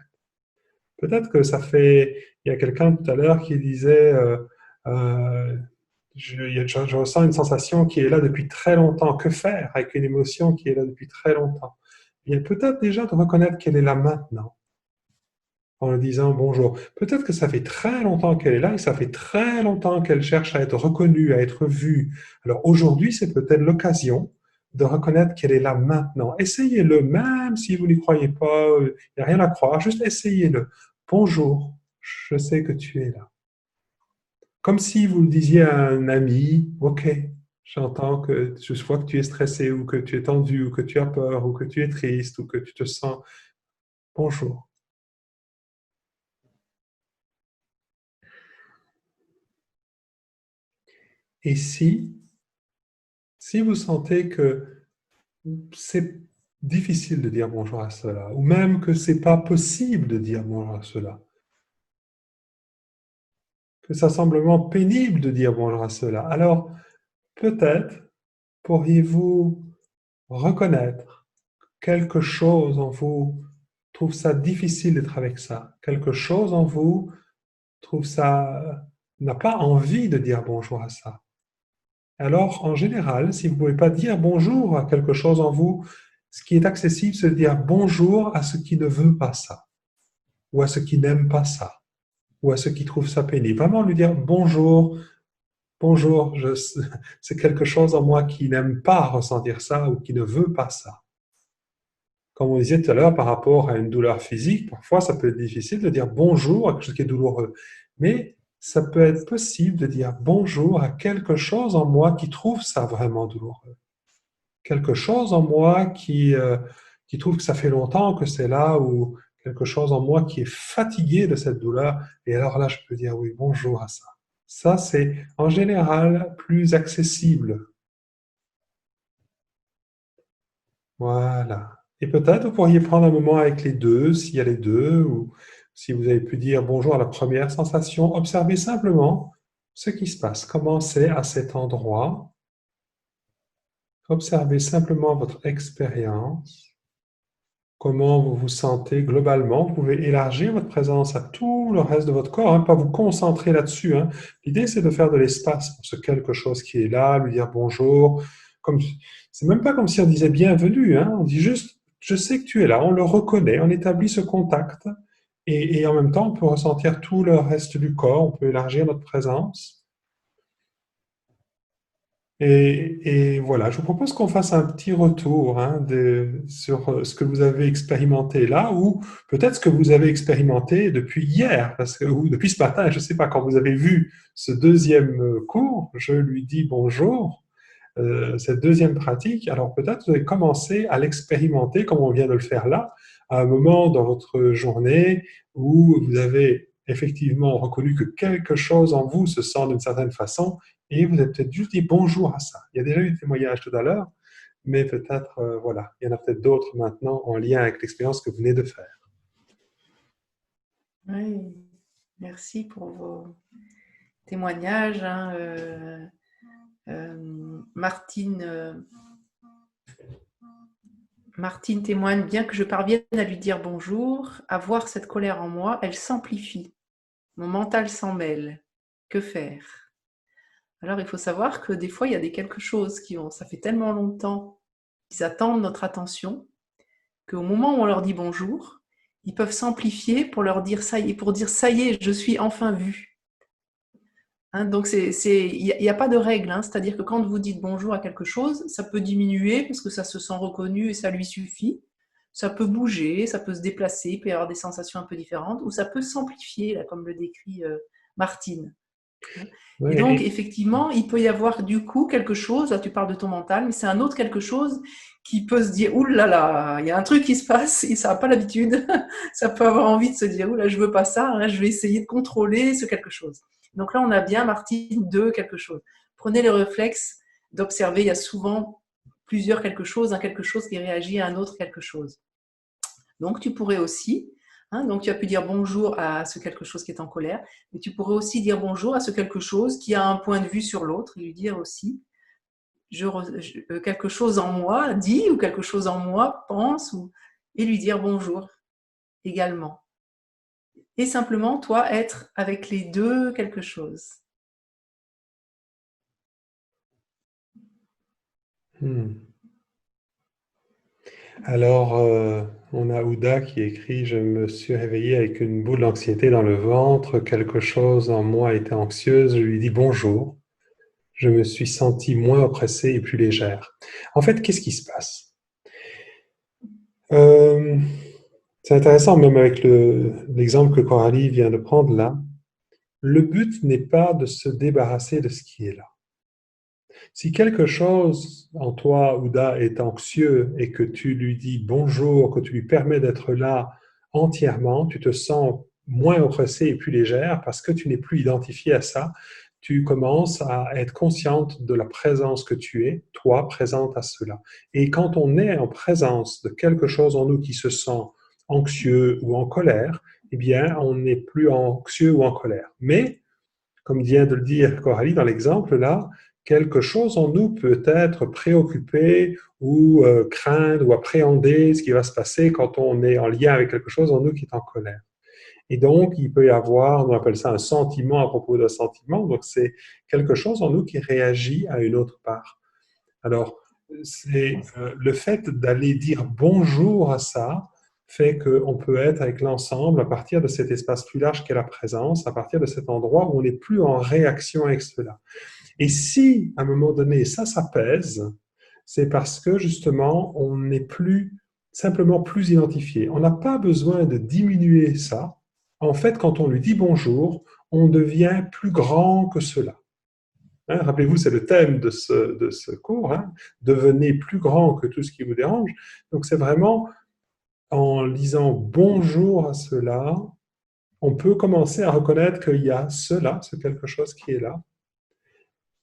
Peut-être que ça fait, il y a quelqu'un tout à l'heure qui disait, euh, je ressens une sensation qui est là depuis très longtemps. Que faire avec une émotion qui est là depuis très longtemps? Il y a peut-être déjà de reconnaître qu'elle est là maintenant en lui disant bonjour. Peut-être que ça fait très longtemps qu'elle est là et ça fait très longtemps qu'elle cherche à être reconnue, à être vue. Alors aujourd'hui, c'est peut-être l'occasion de reconnaître qu'elle est là maintenant. Essayez-le, même si vous n'y croyez pas, il n'y a rien à croire, juste essayez-le. Bonjour, je sais que tu es là. Comme si vous le disiez à un ami, ok, j'entends que je vois que tu es stressé ou que tu es tendu ou que tu as peur ou que tu es triste ou que tu te sens. Bonjour. Et si vous sentez que c'est difficile de dire bonjour à cela, ou même que c'est pas possible de dire bonjour à cela, que ça semble vraiment pénible de dire bonjour à cela, alors peut-être pourriez-vous reconnaître quelque chose en vous trouve ça difficile d'être avec ça, quelque chose en vous trouve ça n'a pas envie de dire bonjour à ça. Alors, en général, si vous ne pouvez pas dire bonjour à quelque chose en vous, ce qui est accessible, c'est de dire bonjour à ce qui ne veut pas ça, ou à ce qui n'aime pas ça, ou à ce qui trouve ça pénible. Vraiment lui dire bonjour, bonjour, c'est quelque chose en moi qui n'aime pas ressentir ça ou qui ne veut pas ça. Comme on disait tout à l'heure par rapport à une douleur physique, parfois ça peut être difficile de dire bonjour à quelque chose qui est douloureux. Mais ça peut être possible de dire bonjour à quelque chose en moi qui trouve ça vraiment douloureux. Quelque chose en moi qui trouve que ça fait longtemps que c'est là, ou quelque chose en moi qui est fatigué de cette douleur. Et alors là, je peux dire oui, bonjour à ça. Ça, c'est en général plus accessible. Voilà. Et peut-être vous pourriez prendre un moment avec les deux, s'il y a les deux, ou si vous avez pu dire bonjour à la première sensation, observez simplement ce qui se passe. Comment c'est à cet endroit. Observez simplement votre expérience. Comment vous vous sentez globalement. Vous pouvez élargir votre présence à tout le reste de votre corps, pas vous concentrer là-dessus. L'idée, c'est de faire de l'espace pour ce quelque chose qui est là, lui dire bonjour. C'est même pas comme si on disait bienvenue, on dit juste je sais que tu es là, on le reconnaît, on établit ce contact et en même temps, on peut ressentir tout le reste du corps, on peut élargir notre présence. Et voilà, je vous propose qu'on fasse un petit retour sur ce que vous avez expérimenté là, ou peut-être ce que vous avez expérimenté depuis hier, ou depuis ce matin, je ne sais pas, quand vous avez vu ce deuxième cours, je lui dis bonjour, cette deuxième pratique, alors peut-être vous avez commencé à l'expérimenter comme on vient de le faire là, à un moment dans votre journée où vous avez effectivement reconnu que quelque chose en vous se sent d'une certaine façon et vous avez peut-être juste dit bonjour à ça. Il y a déjà eu des témoignages tout à l'heure, mais peut-être, voilà, il y en a peut-être d'autres maintenant en lien avec l'expérience que vous venez de faire. Oui, merci pour vos témoignages. Martine témoigne, bien que je parvienne à lui dire bonjour, à voir cette colère en moi, elle s'amplifie. Mon mental s'en mêle. Que faire? Alors, il faut savoir que des fois, il y a quelque chose ça fait tellement longtemps qu'ils attendent notre attention qu'au moment où on leur dit bonjour, ils peuvent s'amplifier pour leur dire ça y est, pour dire ça y est, je suis enfin vu. Donc, il n'y a pas de règle, c'est-à-dire que quand vous dites bonjour à quelque chose, ça peut diminuer parce que ça se sent reconnu et ça lui suffit. Ça peut bouger, ça peut se déplacer, il peut y avoir des sensations un peu différentes, ou ça peut s'amplifier, là, comme le décrit Martine. Et donc, Oui, effectivement, il peut y avoir du coup quelque chose, là tu parles de ton mental, mais c'est un autre quelque chose qui peut se dire, ouh là là, il y a un truc qui se passe, et ça n'a pas l'habitude, ça peut avoir envie de se dire, ouh là, je veux pas ça, je vais essayer de contrôler ce quelque chose. Donc là, on a bien, Martine, de quelque chose. Prenez le réflexe d'observer, il y a souvent plusieurs quelque chose, un quelque chose qui réagit à un autre quelque chose. Donc, tu pourrais aussi, donc tu as pu dire bonjour à ce quelque chose qui est en colère, mais tu pourrais aussi dire bonjour à ce quelque chose qui a un point de vue sur l'autre et lui dire aussi quelque chose en moi dit ou quelque chose en moi pense et lui dire bonjour également. Et simplement, toi, être avec les deux quelque chose. Alors, on a Ouda qui écrit: Je me suis réveillée avec une boule d'anxiété dans le ventre, quelque chose en moi était anxieuse, je lui dis bonjour. Je me suis sentie moins oppressée et plus légère. En fait, qu'est-ce qui se passe? Euh, c'est intéressant, même avec l'exemple que Coralie vient de prendre là. Le but n'est pas de se débarrasser de ce qui est là. Si quelque chose en toi, Ouda, est anxieux et que tu lui dis bonjour, que tu lui permets d'être là entièrement, tu te sens moins oppressée et plus légère parce que tu n'es plus identifié à ça. Tu commences à être consciente de la présence que tu es, toi, présente à cela. Et quand on est en présence de quelque chose en nous qui se sent anxieux ou en colère, eh bien, on n'est plus anxieux ou en colère. Mais comme vient de le dire Coralie dans l'exemple là, quelque chose en nous peut être préoccupé ou craindre ou appréhender ce qui va se passer quand on est en lien avec quelque chose en nous qui est en colère. Et donc, il peut y avoir, on appelle ça un sentiment à propos d'un sentiment, donc c'est quelque chose en nous qui réagit à une autre part. Alors, c'est le fait d'aller dire bonjour à ça fait qu'on peut être avec l'ensemble à partir de cet espace plus large qu'est la présence, à partir de cet endroit où on n'est plus en réaction avec cela. Et si, à un moment donné, ça s'apaise, c'est parce que justement, on n'est plus simplement plus identifié. On n'a pas besoin de diminuer ça. En fait, quand on lui dit bonjour, on devient plus grand que cela. Rappelez-vous, c'est le thème de ce cours, devenez plus grand que tout ce qui vous dérange. Donc c'est vraiment en disant bonjour à cela, on peut commencer à reconnaître qu'il y a cela, ce quelque chose qui est là,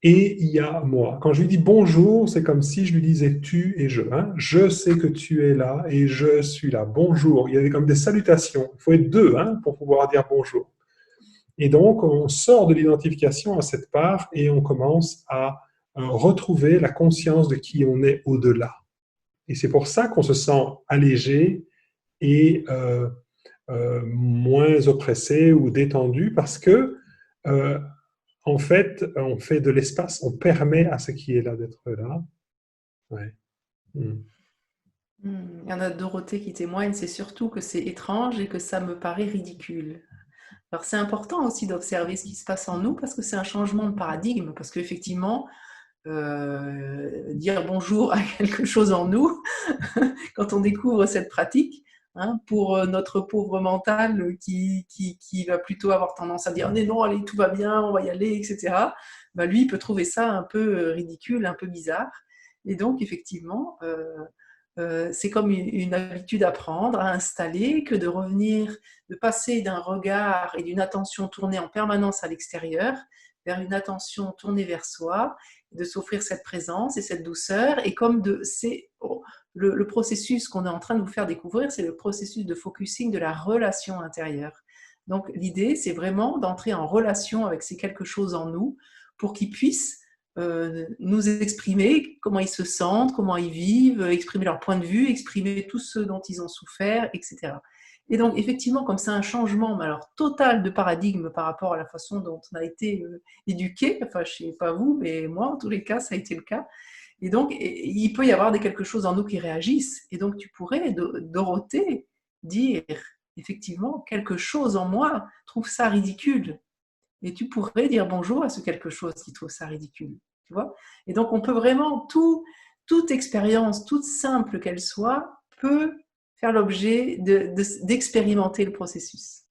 et il y a moi. Quand je lui dis bonjour, c'est comme si je lui disais tu et je. Je sais que tu es là et je suis là. Bonjour. Il y a comme des salutations. Il faut être deux pour pouvoir dire bonjour. Et donc, on sort de l'identification à cette part et on commence à retrouver la conscience de qui on est au-delà. Et c'est pour ça qu'on se sent allégé et moins oppressé ou détendu parce que, en fait, on fait de l'espace, on permet à ce qui est là d'être là. Ouais. Il y en a Dorothée qui témoigne, c'est surtout que c'est étrange et que ça me paraît ridicule. Alors c'est important aussi d'observer ce qui se passe en nous parce que c'est un changement de paradigme, parce qu'effectivement, dire bonjour à quelque chose en nous, quand on découvre cette pratique, hein, pour notre pauvre mental qui va plutôt avoir tendance à dire mais non, allez, tout va bien, on va y aller, etc. Bah, lui, il peut trouver ça un peu ridicule, un peu bizarre. Et donc, effectivement, c'est comme une habitude à prendre, à installer, que de revenir, de passer d'un regard et d'une attention tournée en permanence à l'extérieur vers une attention tournée vers soi, de s'offrir cette présence et cette douceur. Et comme c'est le processus qu'on est en train de vous faire découvrir, c'est le processus de focusing de la relation intérieure. Donc l'idée, c'est vraiment d'entrer en relation avec ces quelque chose en nous pour qu'ils puissent nous exprimer comment ils se sentent, comment ils vivent, exprimer leur point de vue, exprimer tout ce dont ils ont souffert, etc. Et donc, effectivement, comme c'est un changement, mais alors total de paradigme par rapport à la façon dont on a été éduqué, enfin, je ne sais pas vous, mais moi, en tous les cas, ça a été le cas. Et donc, il peut y avoir quelque chose en nous qui réagissent. Et donc, tu pourrais, Dorothée, dire, effectivement, quelque chose en moi trouve ça ridicule. Et tu pourrais dire bonjour à ce quelque chose qui trouve ça ridicule. Tu vois? Et donc, on peut vraiment, toute expérience, toute simple qu'elle soit, peut faire l'objet d'expérimenter le processus.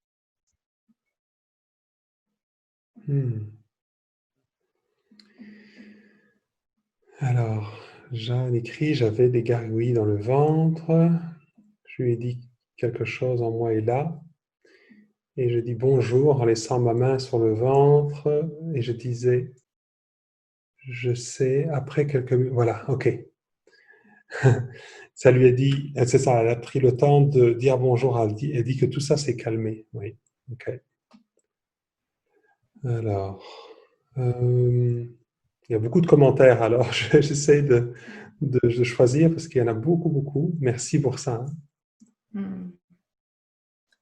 Alors, Jeanne écrit, j'avais des gargouilles dans le ventre. Je lui ai dit quelque chose en moi est là. Et je dis bonjour en laissant ma main sur le ventre. Et je disais, je sais, après quelques minutes, voilà, ok. Ça lui a dit, c'est ça, elle a pris le temps de dire bonjour, elle dit que tout ça s'est calmé. Oui, ok. Alors, il y a beaucoup de commentaires, alors j'essaie de choisir parce qu'il y en a beaucoup, beaucoup. Merci pour ça.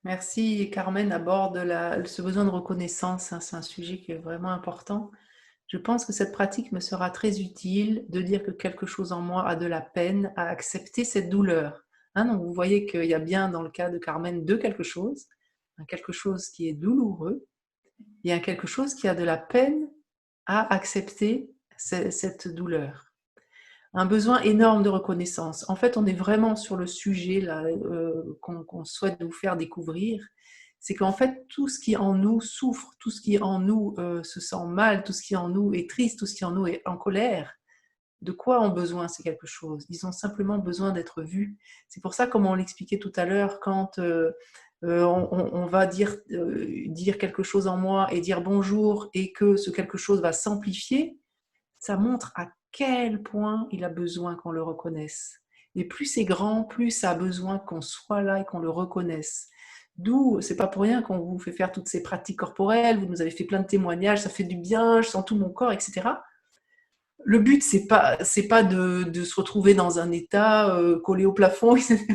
Merci. Carmen aborde ce besoin de reconnaissance. Hein, c'est un sujet qui est vraiment important. Je pense que cette pratique me sera très utile de dire que quelque chose en moi a de la peine à accepter cette douleur. Hein, donc vous voyez qu'il y a bien dans le cas de Carmen quelque chose qui est douloureux et un quelque chose qui a de la peine à accepter cette douleur. Un besoin énorme de reconnaissance. En fait, on est vraiment sur le sujet là, qu'on souhaite vous faire découvrir. C'est qu'en fait, tout ce qui en nous souffre, tout ce qui en nous se sent mal, tout ce qui en nous est triste, tout ce qui en nous est en colère, de quoi ont besoin ces quelque chose? Ils ont simplement besoin d'être vus. C'est pour ça, comme on l'expliquait tout à l'heure, quand on va dire quelque chose en moi et dire bonjour et que ce quelque chose va s'amplifier, ça montre à quel point il a besoin qu'on le reconnaisse. Et plus c'est grand, plus ça a besoin qu'on soit là et qu'on le reconnaisse. D'où, c'est pas pour rien qu'on vous fait faire toutes ces pratiques corporelles, vous nous avez fait plein de témoignages, ça fait du bien, je sens tout mon corps, etc. Le but, c'est pas de se retrouver dans un état collé au plafond, etc.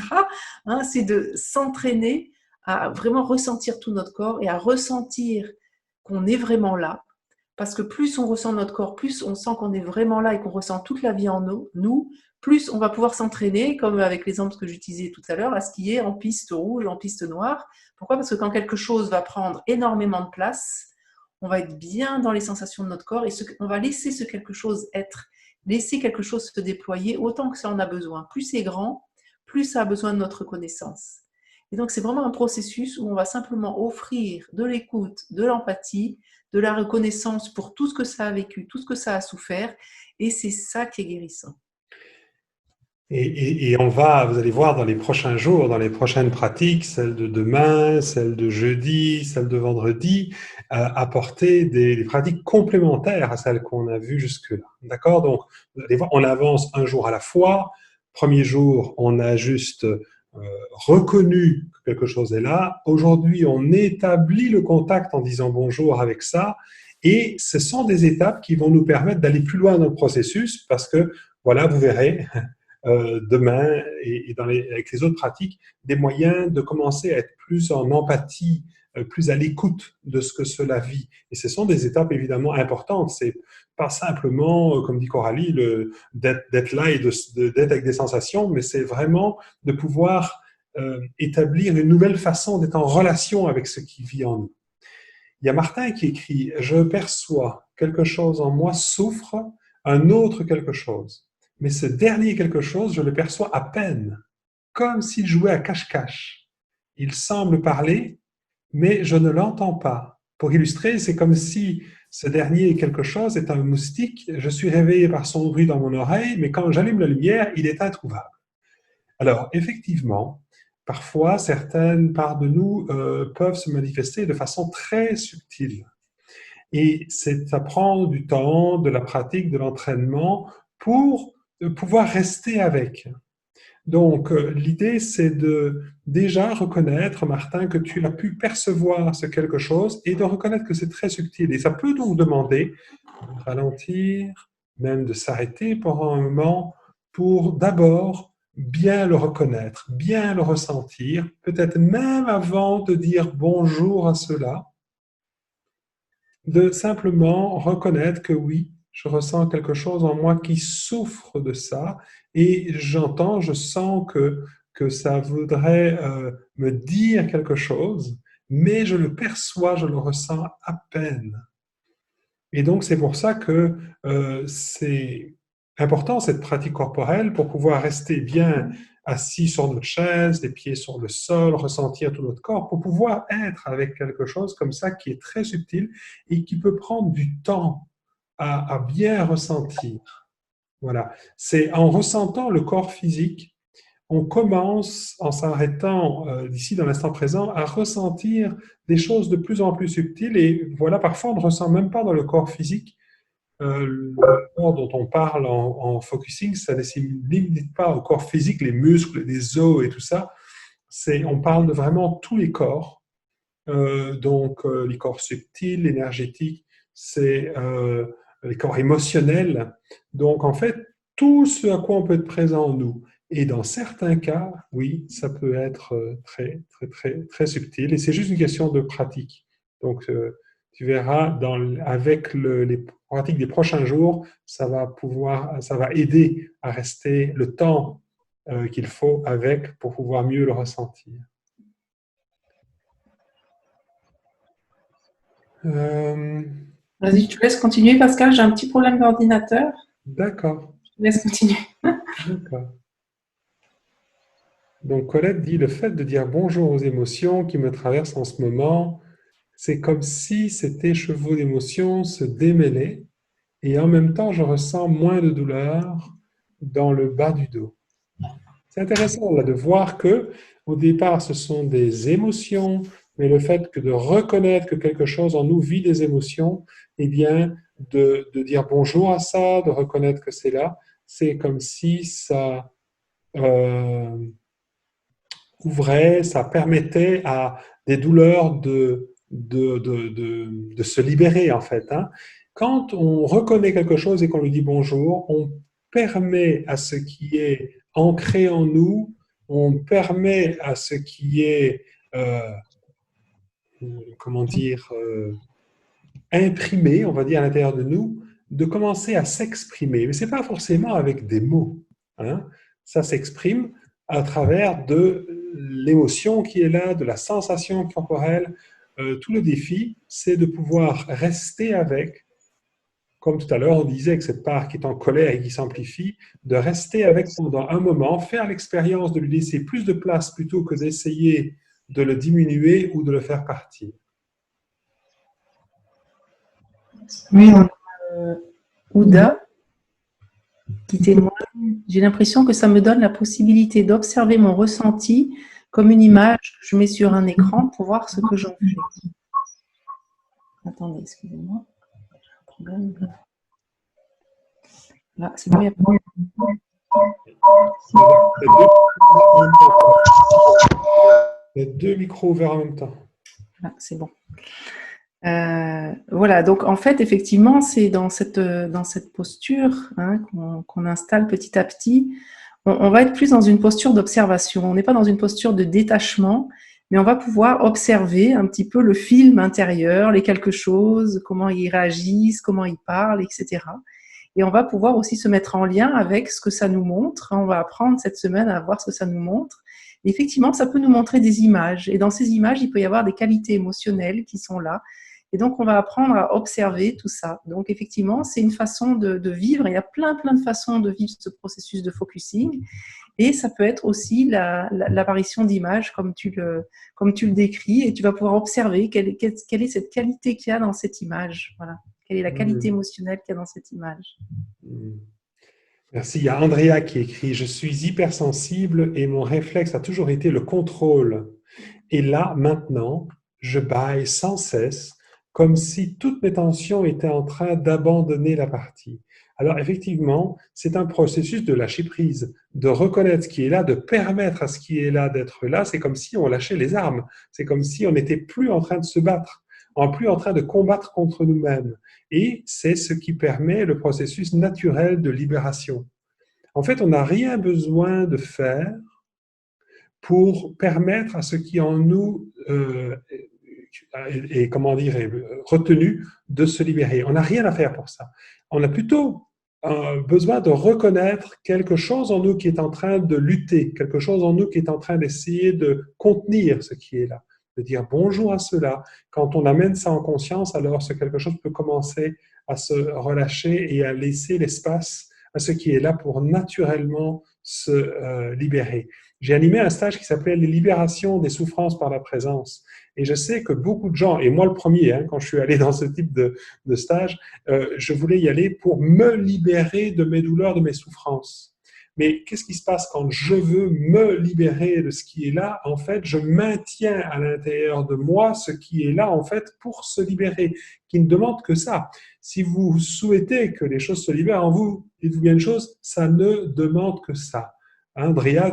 Hein, c'est de s'entraîner à vraiment ressentir tout notre corps et à ressentir qu'on est vraiment là. Parce que plus on ressent notre corps, plus on sent qu'on est vraiment là et qu'on ressent toute la vie en nous, plus on va pouvoir s'entraîner, comme avec l'exemple que j'utilisais tout à l'heure, à skier en piste rouge, en piste noire. Pourquoi? Parce que quand quelque chose va prendre énormément de place, on va être bien dans les sensations de notre corps et on va laisser ce quelque chose être, laisser quelque chose se déployer autant que ça en a besoin. Plus c'est grand, plus ça a besoin de notre connaissance. Et donc, c'est vraiment un processus où on va simplement offrir de l'écoute, de l'empathie, de la reconnaissance pour tout ce que ça a vécu, tout ce que ça a souffert, et c'est ça qui est guérissant. Et on va, vous allez voir dans les prochains jours, dans les prochaines pratiques, celles de demain, celles de jeudi, celles de vendredi, apporter des pratiques complémentaires à celles qu'on a vues jusque-là. D'accord? Donc, vous allez voir, on avance un jour à la fois. Premier jour, on a juste reconnu que quelque chose est là. Aujourd'hui, on établit le contact en disant bonjour avec ça. Et ce sont des étapes qui vont nous permettre d'aller plus loin dans le processus parce que, voilà, vous verrez, demain et avec les autres pratiques, des moyens de commencer à être plus en empathie plus à l'écoute de ce que cela vit. Et ce sont des étapes évidemment importantes. C'est pas simplement, comme dit Coralie, d'être là et d'être avec des sensations, mais c'est vraiment de pouvoir établir une nouvelle façon d'être en relation avec ce qui vit en nous. Il y a Martin qui écrit « Je perçois quelque chose en moi souffre, un autre quelque chose. Mais ce dernier quelque chose, je le perçois à peine, comme s'il jouait à cache-cache. Il semble parler, mais je ne l'entends pas. » Pour illustrer, c'est comme si ce dernier quelque chose est un moustique. Je suis réveillé par son bruit dans mon oreille, mais quand j'allume la lumière, il est introuvable. Alors, effectivement, parfois, certaines parts de nous peuvent se manifester de façon très subtile. Et ça prend du temps, de la pratique, de l'entraînement pour pouvoir rester avec. Donc, l'idée, c'est de déjà reconnaître, Martin, que tu as pu percevoir ce quelque chose et de reconnaître que c'est très subtil. Et ça peut donc demander de ralentir, même de s'arrêter pour un moment, pour d'abord bien le reconnaître, bien le ressentir, peut-être même avant de dire bonjour à cela, de simplement reconnaître que oui, je ressens quelque chose en moi qui souffre de ça et j'entends, je sens que ça voudrait me dire quelque chose, mais je le perçois, je le ressens à peine. Et donc, c'est pour ça que c'est important, cette pratique corporelle, pour pouvoir rester bien assis sur notre chaise, les pieds sur le sol, ressentir tout notre corps, pour pouvoir être avec quelque chose comme ça qui est très subtil et qui peut prendre du temps à bien ressentir. Voilà. C'est en ressentant le corps physique, on commence, en s'arrêtant d'ici dans l'instant présent, à ressentir des choses de plus en plus subtiles. Et voilà, parfois, on ne ressent même pas dans le corps physique. Le corps dont on parle en focusing, ça ne se limite pas au corps physique, les muscles, les os et tout ça. On parle de vraiment tous les corps. Donc, les corps subtils, énergétiques, c'est les corps émotionnels. Donc, en fait, tout ce à quoi on peut être présent en nous. Et dans certains cas, oui, ça peut être très, très, très, très subtil. Et c'est juste une question de pratique. Donc, tu verras, avec les pratiques des prochains jours, ça va aider à rester le temps qu'il faut avec pour pouvoir mieux le ressentir. Vas-y, je te laisse continuer, Pascal. J'ai un petit problème d'ordinateur. D'accord. Je te laisse continuer. D'accord. Donc Colette dit, le fait de dire bonjour aux émotions qui me traversent en ce moment, c'est comme si ces chevaux d'émotions se démêlaient et en même temps je ressens moins de douleur dans le bas du dos. C'est intéressant là, de voir que au départ ce sont des émotions, mais le fait que de reconnaître que quelque chose en nous vit des émotions, eh bien de dire bonjour à ça, de reconnaître que c'est là, c'est comme si ça ouvrait, ça permettait à des douleurs de se libérer en fait. Hein. Quand on reconnaît quelque chose et qu'on lui dit bonjour, on permet à ce qui est ancré en nous, on permet à ce qui est, comment dire, imprimé, on va dire, à l'intérieur de nous, de commencer à s'exprimer. Mais ce n'est pas forcément avec des mots. Hein. Ça s'exprime à travers de l'émotion qui est là, de la sensation corporelle. Tout le défi, c'est de pouvoir rester avec, comme tout à l'heure on disait avec cette part qui est en colère et qui s'amplifie, de rester avec pendant un moment, faire l'expérience de lui laisser plus de place plutôt que d'essayer de le diminuer ou de le faire partir. Oui, on a Ouda qui témoigne. J'ai l'impression que ça me donne la possibilité d'observer mon ressenti comme une image que je mets sur un écran pour voir ce que j'en fais. Attendez, excusez-moi. J'ai un problème. Là, c'est bon, il y a deux micros ouverts en même temps. Ah, c'est bon. Voilà, donc en fait, effectivement, c'est dans cette posture hein, qu'on installe petit à petit. On va être plus dans une posture d'observation. On n'est pas dans une posture de détachement, mais on va pouvoir observer un petit peu le film intérieur, les quelque chose, comment ils réagissent, comment ils parlent, etc. Et on va pouvoir aussi se mettre en lien avec ce que ça nous montre. On va apprendre cette semaine à voir ce que ça nous montre. Et effectivement, ça peut nous montrer des images. Et dans ces images, il peut y avoir des qualités émotionnelles qui sont là. Et donc, on va apprendre à observer tout ça. Donc, effectivement, c'est une façon de vivre. Il y a plein de façons de vivre ce processus de focusing. Et ça peut être aussi l'apparition d'images comme tu le décris. Et tu vas pouvoir observer quelle est cette qualité qu'il y a dans cette image. Voilà. Quelle est la qualité émotionnelle qu'il y a dans cette image. Merci. Il y a Andrea qui écrit « Je suis hypersensible et mon réflexe a toujours été le contrôle. Et là, maintenant, je bâille sans cesse, comme si toutes mes tensions étaient en train d'abandonner la partie. » Alors effectivement, c'est un processus de lâcher prise, de reconnaître ce qui est là, de permettre à ce qui est là d'être là. C'est comme si on lâchait les armes. C'est comme si on n'était plus en train de se battre, plus en train de combattre contre nous-mêmes. Et c'est ce qui permet le processus naturel de libération. En fait, on n'a rien besoin de faire pour permettre à ce qui en nous est retenu de se libérer. On n'a rien à faire pour ça. On a plutôt besoin de reconnaître quelque chose en nous qui est en train de lutter, quelque chose en nous qui est en train d'essayer de contenir ce qui est là, de dire bonjour à cela. Quand on amène ça en conscience, alors ce quelque chose peut commencer à se relâcher et à laisser l'espace à ce qui est là pour naturellement se libérer. J'ai animé un stage qui s'appelait « Les libérations des souffrances par la présence ». Et je sais que beaucoup de gens, et moi le premier, quand je suis allé dans ce type de stage, je voulais y aller pour me libérer de mes douleurs, de mes souffrances. Mais qu'est-ce qui se passe quand je veux me libérer de ce qui est là? En fait, je maintiens à l'intérieur de moi ce qui est là, en fait, pour se libérer, qui ne demande que ça. Si vous souhaitez que les choses se libèrent en vous, dites-vous bien une chose, ça ne demande que ça. Andrea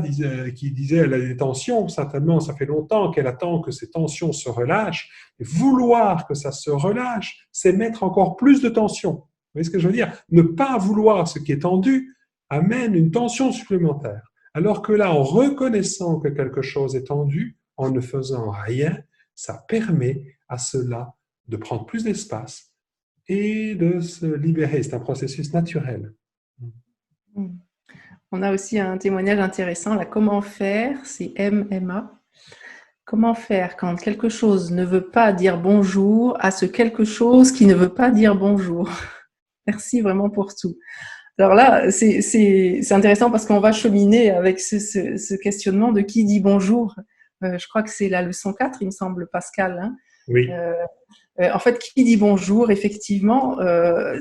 qui disait elle a des tensions, certainement ça fait longtemps qu'elle attend que ces tensions se relâchent. Et vouloir que ça se relâche, c'est mettre encore plus de tension. Vous voyez ce que je veux dire? Ne pas vouloir ce qui est tendu amène une tension supplémentaire. Alors que là, en reconnaissant que quelque chose est tendu, en ne faisant rien, ça permet à cela de prendre plus d'espace et de se libérer. C'est un processus naturel. On a aussi un témoignage intéressant, là, comment faire, c'est MMA. Comment faire quand quelque chose ne veut pas dire bonjour à ce quelque chose qui ne veut pas dire bonjour? Merci vraiment pour tout. Alors là, c'est intéressant parce qu'on va cheminer avec ce questionnement de qui dit bonjour. Je crois que c'est la leçon 4, il me semble, Pascal. Hein. Oui. En fait, qui dit bonjour, effectivement,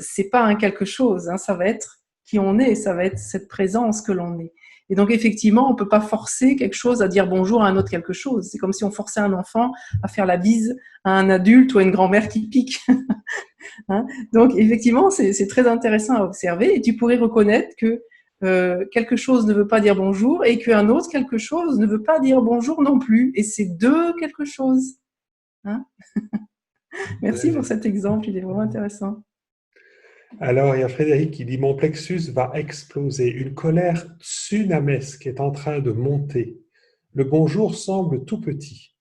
c'est pas un quelque chose, hein, ça va être qui on est, ça va être cette présence que l'on est. Et donc, effectivement, on ne peut pas forcer quelque chose à dire bonjour à un autre quelque chose. C'est comme si on forçait un enfant à faire la bise à un adulte ou à une grand-mère qui pique. Hein, donc, effectivement, c'est très intéressant à observer et tu pourrais reconnaître que quelque chose ne veut pas dire bonjour et qu'un autre quelque chose ne veut pas dire bonjour non plus. Et c'est deux quelque chose. Hein. Merci pour cet exemple, il est vraiment intéressant. Alors, il y a Frédéric qui dit « Mon plexus va exploser. Une colère tsunamesque est en train de monter. Le bonjour semble tout petit. »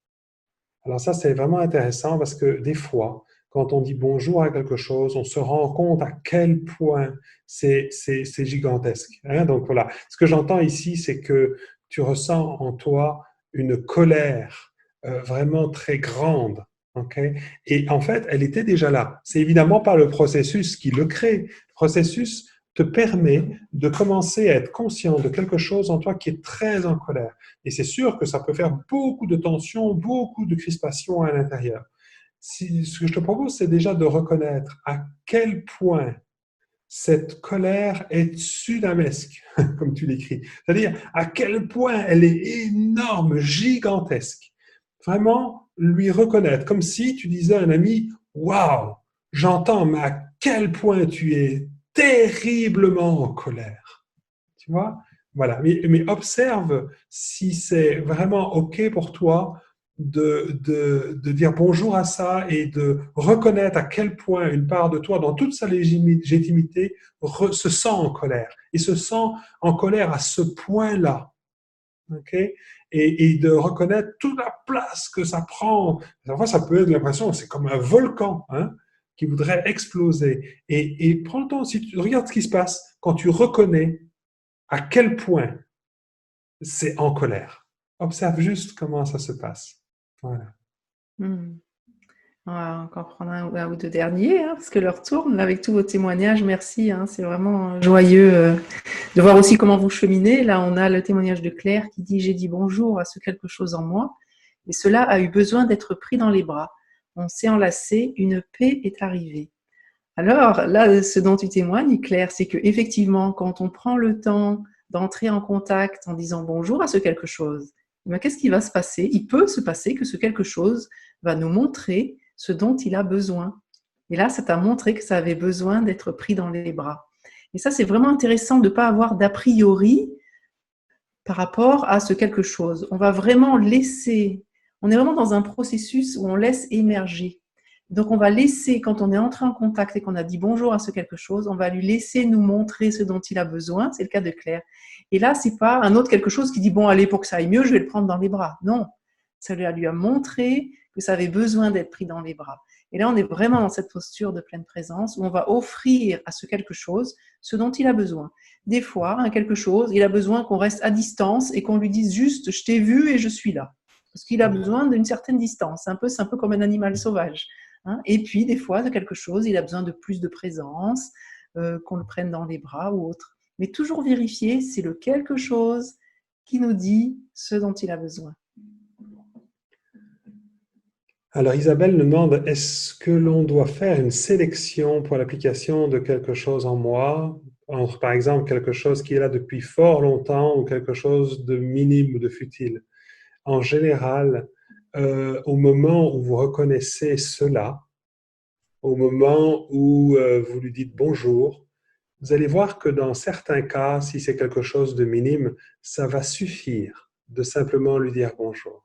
Alors ça, c'est vraiment intéressant parce que des fois, quand on dit bonjour à quelque chose, on se rend compte à quel point c'est gigantesque. Hein? Donc voilà, ce que j'entends ici, c'est que tu ressens en toi une colère vraiment très grande. Okay? Et en fait, elle était déjà là. C'est évidemment pas le processus qui le crée. Le processus te permet de commencer à être conscient de quelque chose en toi qui est très en colère. Et c'est sûr que ça peut faire beaucoup de tension, beaucoup de crispation à l'intérieur. Ce que je te propose, c'est déjà de reconnaître à quel point cette colère est tsunamesque, comme tu l'écris. C'est-à-dire à quel point elle est énorme, gigantesque. Vraiment, lui reconnaître, comme si tu disais à un ami, « Waouh, j'entends, mais à quel point tu es terriblement en colère. » Tu vois? Voilà. Mais observe si c'est vraiment OK pour toi de dire bonjour à ça et de reconnaître à quel point une part de toi, dans toute sa légitimité, se sent en colère. Et se sent en colère à ce point-là. Okay? et de reconnaître toute la place que ça prend. Parfois, ça peut être l'impression, c'est comme un volcan, hein, qui voudrait exploser. Et prends le temps, si tu regardes ce qui se passe quand tu reconnais à quel point c'est en colère. Observe juste comment ça se passe. Voilà. Hmm. On va encore prendre un ou deux derniers, hein, parce que l'heure tourne là, avec tous vos témoignages. Merci, hein, c'est vraiment joyeux de voir aussi comment vous cheminez. Là, on a le témoignage de Claire qui dit « J'ai dit bonjour à ce quelque chose en moi, et cela a eu besoin d'être pris dans les bras. On s'est enlacé, une paix est arrivée. » Alors là, ce dont tu témoignes, Claire, c'est que effectivement, quand on prend le temps d'entrer en contact en disant bonjour à ce quelque chose, eh bien, qu'est-ce qui va se passer? Il peut se passer que ce quelque chose va nous montrer ce dont il a besoin. Et là, ça t'a montré que ça avait besoin d'être pris dans les bras. Et ça, c'est vraiment intéressant de ne pas avoir d'a priori par rapport à ce quelque chose. On va vraiment laisser, on est vraiment dans un processus où on laisse émerger. Donc, on va laisser, quand on est entré en contact et qu'on a dit bonjour à ce quelque chose, on va lui laisser nous montrer ce dont il a besoin. C'est le cas de Claire. Et là, c'est pas un autre quelque chose qui dit, bon, allez, pour que ça aille mieux, je vais le prendre dans les bras. Non, ça lui a montré que ça avait besoin d'être pris dans les bras. Et là, on est vraiment dans cette posture de pleine présence où on va offrir à ce quelque chose ce dont il a besoin. Des fois, un quelque chose, il a besoin qu'on reste à distance et qu'on lui dise juste « je t'ai vu et je suis là ». Parce qu'il a besoin d'une certaine distance. C'est un peu comme un animal sauvage. Hein. Et puis, des fois, de quelque chose, il a besoin de plus de présence, qu'on le prenne dans les bras ou autre. Mais toujours vérifier, c'est le quelque chose qui nous dit ce dont il a besoin. Alors Isabelle nous demande, est-ce que l'on doit faire une sélection pour l'application de quelque chose en moi, entre par exemple quelque chose qui est là depuis fort longtemps ou quelque chose de minime ou de futile? En général, au moment où vous reconnaissez cela, au moment où vous lui dites bonjour, vous allez voir que dans certains cas, si c'est quelque chose de minime, ça va suffire de simplement lui dire bonjour.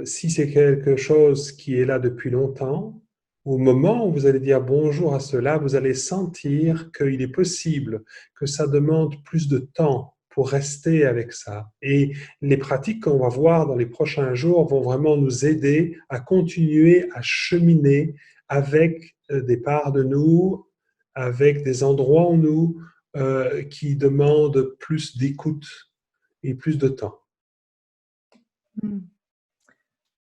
Si c'est quelque chose qui est là depuis longtemps, au moment où vous allez dire bonjour à cela, vous allez sentir qu'il est possible que ça demande plus de temps pour rester avec ça. Et les pratiques qu'on va voir dans les prochains jours vont vraiment nous aider à continuer à cheminer avec des parts de nous, avec des endroits en nous qui demandent plus d'écoute et plus de temps.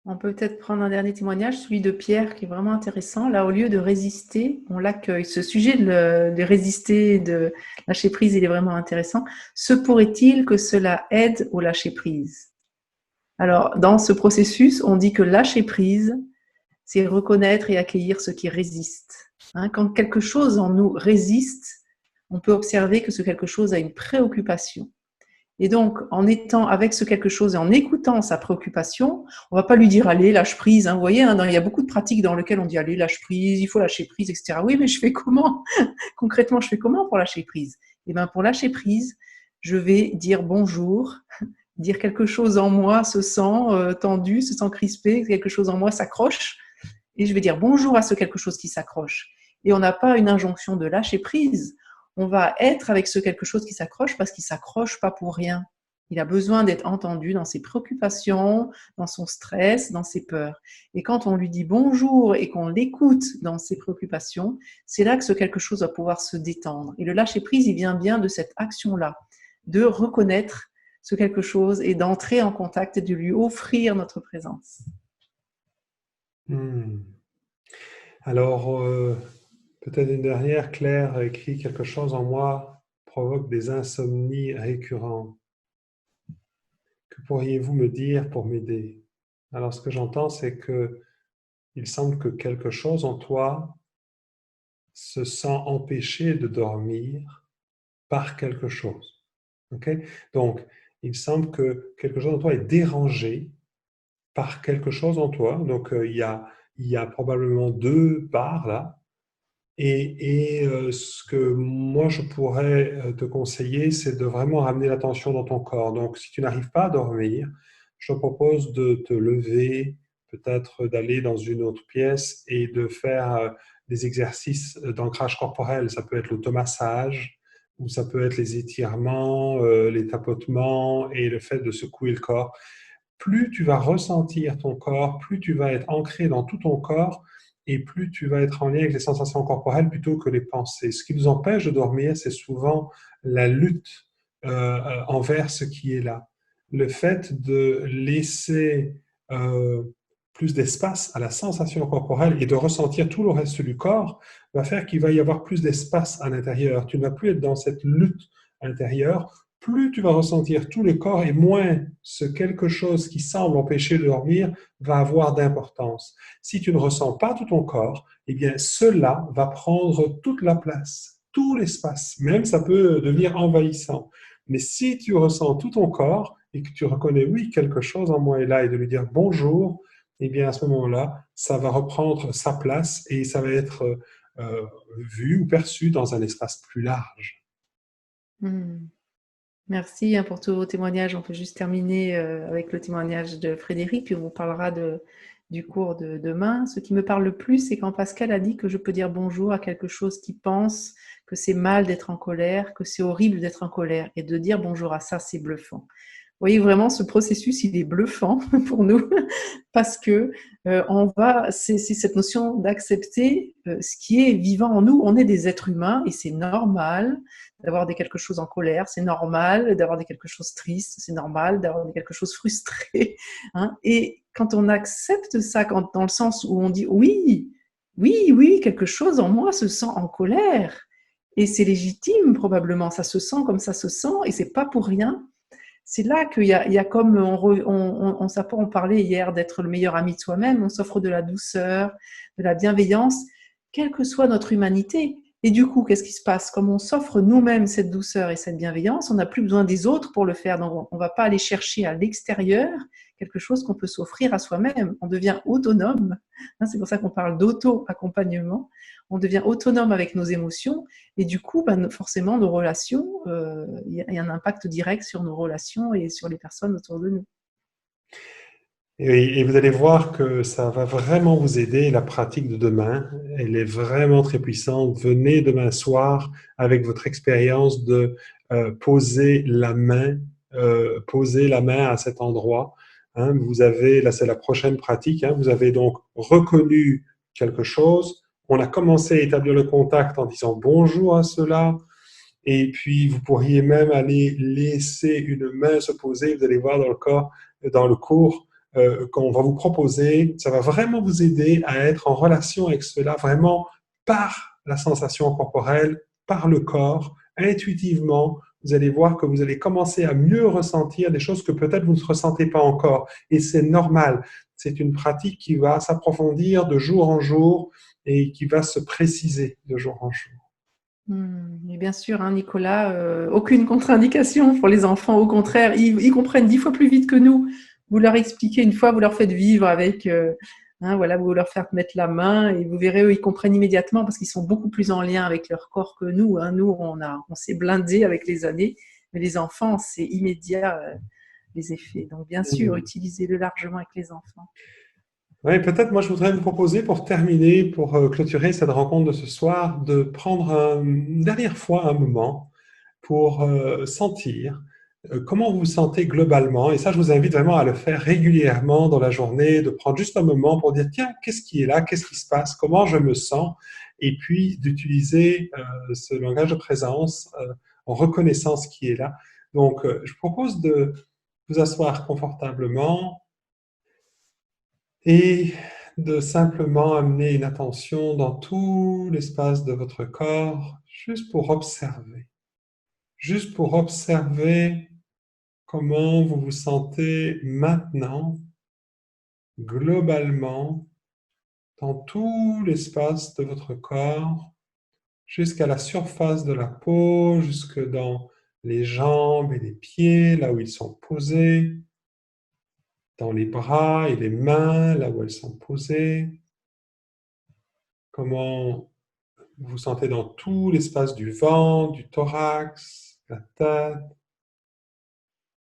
On peut peut-être prendre un dernier témoignage, celui de Pierre, qui est vraiment intéressant. Là, au lieu de résister, on l'accueille. Ce sujet de résister, de lâcher prise, il est vraiment intéressant. Se pourrait-il que cela aide au lâcher prise? Alors, dans ce processus, on dit que lâcher prise, c'est reconnaître et accueillir ce qui résiste. Hein, quand quelque chose en nous résiste, on peut observer que ce quelque chose a une préoccupation. Et donc, en étant avec ce quelque chose et en écoutant sa préoccupation, on va pas lui dire « allez, lâche prise hein. ». Vous voyez, hein, il y a beaucoup de pratiques dans lesquelles on dit « allez, lâche prise, il faut lâcher prise, etc. » Oui, mais je fais comment? Concrètement, je fais comment pour lâcher prise? Eh bien, pour lâcher prise, je vais dire bonjour, dire quelque chose en moi se sent tendu, se sent crispé, quelque chose en moi s'accroche, et je vais dire bonjour à ce quelque chose qui s'accroche. Et on n'a pas une injonction de lâcher prise. On va être avec ce quelque chose qui s'accroche parce qu'il ne s'accroche pas pour rien. Il a besoin d'être entendu dans ses préoccupations, dans son stress, dans ses peurs. Et quand on lui dit bonjour et qu'on l'écoute dans ses préoccupations, c'est là que ce quelque chose va pouvoir se détendre. Et le lâcher-prise, il vient bien de cette action-là, de reconnaître ce quelque chose et d'entrer en contact et de lui offrir notre présence. Alors, peut-être une dernière, Claire a écrit quelque chose en moi provoque des insomnies récurrents. Que pourriez-vous me dire pour m'aider? Alors, ce que j'entends, c'est que il semble que quelque chose en toi se sent empêché de dormir par quelque chose. Okay? Donc, il semble que quelque chose en toi est dérangé par quelque chose en toi. Donc, il y a probablement deux parts là. Et ce que moi, je pourrais te conseiller, c'est de vraiment ramener l'attention dans ton corps. Donc, si tu n'arrives pas à dormir, je te propose de te lever, peut-être d'aller dans une autre pièce et de faire des exercices d'ancrage corporel. Ça peut être l'automassage, ou ça peut être les étirements, les tapotements et le fait de secouer le corps. Plus tu vas ressentir ton corps, plus tu vas être ancré dans tout ton corps et plus tu vas être en lien avec les sensations corporelles plutôt que les pensées. Ce qui nous empêche de dormir, c'est souvent la lutte envers ce qui est là. Le fait de laisser euh, plus d'espace à la sensation corporelle et de ressentir tout le reste du corps va faire qu'il va y avoir plus d'espace à l'intérieur. Tu ne vas plus être dans cette lutte intérieure. Plus tu vas ressentir tout le corps et moins ce quelque chose qui semble empêcher de dormir va avoir d'importance. Si tu ne ressens pas tout ton corps, eh bien cela va prendre toute la place, tout l'espace. Même ça peut devenir envahissant. Mais si tu ressens tout ton corps et que tu reconnais, oui, quelque chose en moi est là et de lui dire bonjour, eh bien à ce moment-là, ça va reprendre sa place et ça va être vu ou perçu dans un espace plus large. Hmm. Merci pour tous vos témoignages. On peut juste terminer avec le témoignage de Frédéric, puis on parlera du cours de demain. Ce qui me parle le plus, c'est quand Pascal a dit que je peux dire bonjour à quelque chose qui pense que c'est mal d'être en colère, que c'est horrible d'être en colère. Et de dire bonjour à ça, c'est bluffant. Vous voyez, vraiment, ce processus, il est bluffant pour nous parce que c'est cette notion d'accepter ce qui est vivant en nous. On est des êtres humains et c'est normal d'avoir quelque chose en colère, c'est normal d'avoir quelque chose triste, c'est normal d'avoir quelque chose frustré. Hein. Et quand on accepte ça, dans le sens où on dit oui, oui, oui, quelque chose en moi se sent en colère. Et c'est légitime probablement, ça se sent comme ça se sent et c'est pas pour rien. C'est là qu'il y a comme on parlait hier d'être le meilleur ami de soi-même, on s'offre de la douceur, de la bienveillance, quelle que soit notre humanité. Et du coup, qu'est-ce qui se passe? Comme on s'offre nous-mêmes cette douceur et cette bienveillance, on n'a plus besoin des autres pour le faire. Donc, on ne va pas aller chercher à l'extérieur quelque chose qu'on peut s'offrir à soi-même. On devient autonome. C'est pour ça qu'on parle d'auto-accompagnement. On devient autonome avec nos émotions et du coup, forcément, nos relations, il y a un impact direct sur nos relations et sur les personnes autour de nous. Et vous allez voir que ça va vraiment vous aider. La pratique de demain, elle est vraiment très puissante. Venez demain soir avec votre expérience de poser la main à cet endroit. Hein, vous avez, là c'est la prochaine pratique, hein, vous avez donc reconnu quelque chose. On a commencé à établir le contact en disant bonjour à cela. Et puis, vous pourriez même aller laisser une main se poser. Vous allez voir dans le cours qu'on va vous proposer. Ça va vraiment vous aider à être en relation avec cela, vraiment par la sensation corporelle, par le corps, intuitivement. Vous allez voir que vous allez commencer à mieux ressentir des choses que peut-être vous ne ressentez pas encore. Et c'est normal. C'est une pratique qui va s'approfondir de jour en jour et qui va se préciser de jour en jour. Et bien sûr, hein, Nicolas, aucune contre-indication pour les enfants. Au contraire, ils comprennent 10 fois plus vite que nous. Vous leur expliquez une fois, vous leur faites vivre avec, voilà, vous leur faites mettre la main et vous verrez, eux, ils comprennent immédiatement parce qu'ils sont beaucoup plus en lien avec leur corps que nous. Hein. Nous, on s'est blindé avec les années, mais les enfants, c'est immédiat les effets. Donc, bien sûr, utilisez-le largement avec les enfants. Oui, peut-être moi je voudrais vous proposer pour terminer, pour clôturer cette rencontre de ce soir, de prendre une dernière fois un moment pour sentir comment vous vous sentez globalement. Et ça, je vous invite vraiment à le faire régulièrement dans la journée, de prendre juste un moment pour dire, tiens, qu'est-ce qui est là, qu'est-ce qui se passe, comment je me sens, et puis d'utiliser ce langage de présence en reconnaissant ce qui est là. Donc, je propose de vous asseoir confortablement et de simplement amener une attention dans tout l'espace de votre corps, juste pour observer comment vous vous sentez maintenant, globalement, dans tout l'espace de votre corps, jusqu'à la surface de la peau, jusque dans les jambes et les pieds, là où ils sont posés, dans les bras et les mains, là où elles sont posées. Comment vous vous sentez dans tout l'espace du ventre, du thorax, la tête.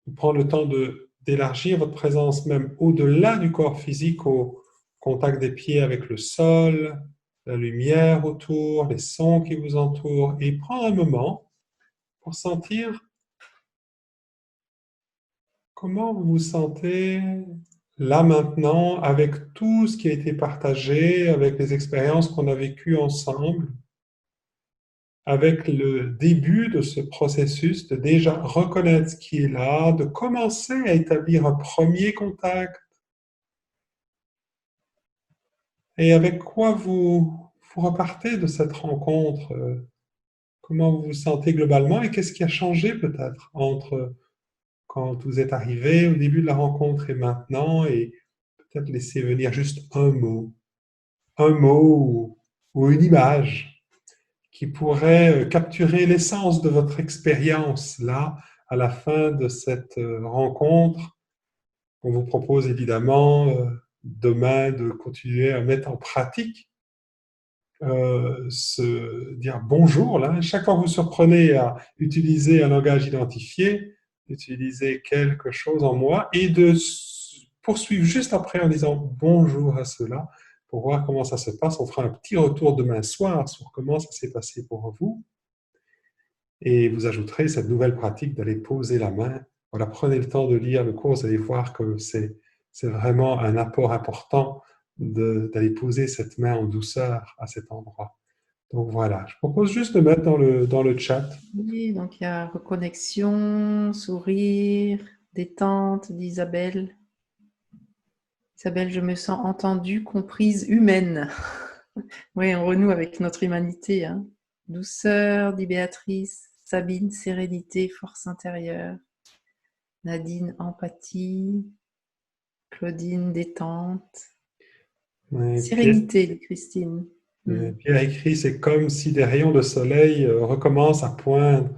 Vous prendre le temps d'élargir votre présence même au-delà du corps physique, au contact des pieds avec le sol, la lumière autour, les sons qui vous entourent, et prendre un moment pour sentir comment vous vous sentez là maintenant avec tout ce qui a été partagé, avec les expériences qu'on a vécues ensemble, avec le début de ce processus de déjà reconnaître ce qui est là, de commencer à établir un premier contact et avec quoi vous repartez de cette rencontre, comment vous vous sentez globalement et qu'est-ce qui a changé peut-être entre quand vous êtes arrivé au début de la rencontre et maintenant, et peut-être laisser venir juste un mot ou une image qui pourrait capturer l'essence de votre expérience là, à la fin de cette rencontre. On vous propose évidemment demain de continuer à mettre en pratique se dire bonjour. Là. Chaque fois que vous surprenez à utiliser un langage identifié, utiliser quelque chose en moi et de poursuivre juste après en disant bonjour à cela pour voir comment ça se passe. On fera un petit retour demain soir sur comment ça s'est passé pour vous. Et vous ajouterez cette nouvelle pratique d'aller poser la main. Voilà, prenez le temps de lire le cours, vous allez voir que c'est vraiment un apport important d'aller poser cette main en douceur à cet endroit. Donc voilà, je propose juste de mettre dans le chat. Oui, donc il y a reconnexion, sourire, détente d'Isabelle. Isabelle, je me sens entendue, comprise, humaine. Oui, on renoue avec notre humanité. Hein. Douceur, dit Béatrice. Sabine, sérénité, force intérieure. Nadine, empathie. Claudine, détente. Ouais, Sérénité, dit Christine. Pierre écrit, c'est comme si des rayons de soleil recommencent à poindre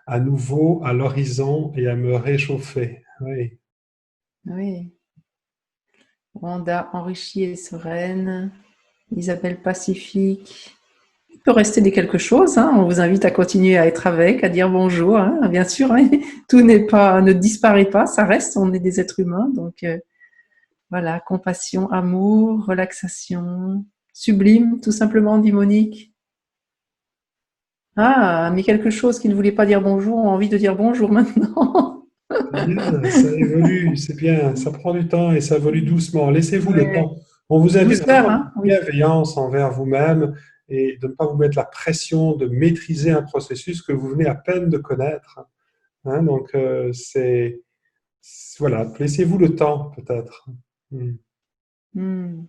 à nouveau à l'horizon et à me réchauffer. Oui. Oui. Wanda, enrichie et sereine. Isabelle, pacifique. Il peut rester des quelque chose. Hein. On vous invite à continuer à être avec, à dire bonjour. Hein. Bien sûr, hein. Tout ne disparaît pas, ça reste. On est des êtres humains. Donc voilà, compassion, amour, relaxation, sublime, tout simplement, dit Monique. Ah, mais quelque chose qui ne voulait pas dire bonjour, a envie de dire bonjour maintenant. C'est bien, ça évolue, c'est bien, ça prend du temps et ça évolue doucement. Laissez-vous le Ouais. temps. On vous invite Douceur, vraiment à hein, une oui. bienveillance envers vous-même et de ne pas vous mettre la pression de maîtriser un processus que vous venez à peine de connaître. Hein, donc, voilà, laissez-vous le temps peut-être. Hmm.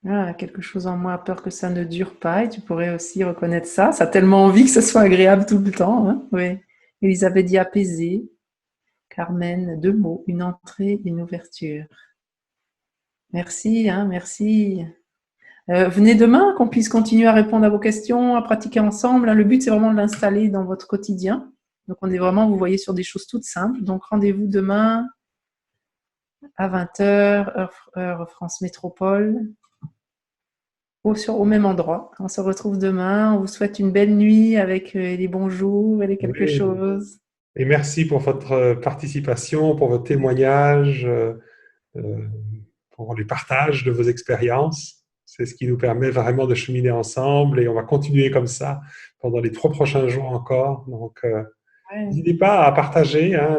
Ah, quelque chose en moi a peur que ça ne dure pas et tu pourrais aussi reconnaître ça. Ça a tellement envie que ce soit agréable tout le temps. Hein, oui. Elisabeth dit apaisé. Carmen, 2 mots, une entrée, une ouverture. Merci, hein, merci. Venez demain, qu'on puisse continuer à répondre à vos questions, à pratiquer ensemble. Le but, c'est vraiment de l'installer dans votre quotidien. Donc, on est vraiment, vous voyez, sur des choses toutes simples. Donc, rendez-vous demain à 20h, heure France Métropole, au même endroit. On se retrouve demain. On vous souhaite une belle nuit avec les bons jours et les quelque Oui. chose. Et merci pour votre participation, pour vos témoignages, euh, pour les partages de vos expériences. C'est ce qui nous permet vraiment de cheminer ensemble et on va continuer comme ça pendant les 3 prochains jours encore. Donc, Ouais. n'hésitez pas à partager hein,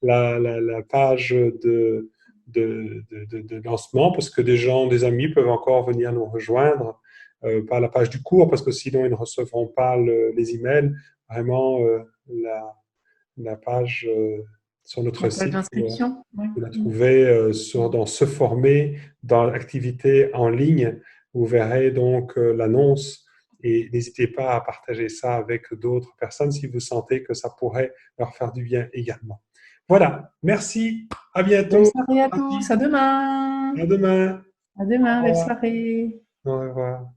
la page de lancement parce que des gens, des amis peuvent encore venir nous rejoindre. Pas la page du cours parce que sinon ils ne recevront pas les emails. Vraiment, la page sur notre La page site. d'inscription. Ouais. Vous la trouvez dans Se former, dans l'activité en ligne. Vous verrez donc l'annonce et n'hésitez pas à partager ça avec d'autres personnes si vous sentez que ça pourrait leur faire du bien également. Voilà, merci, à Belle bientôt. soirée à tous. À demain. À demain. À Au demain. Belle revoir. soirée. Au revoir.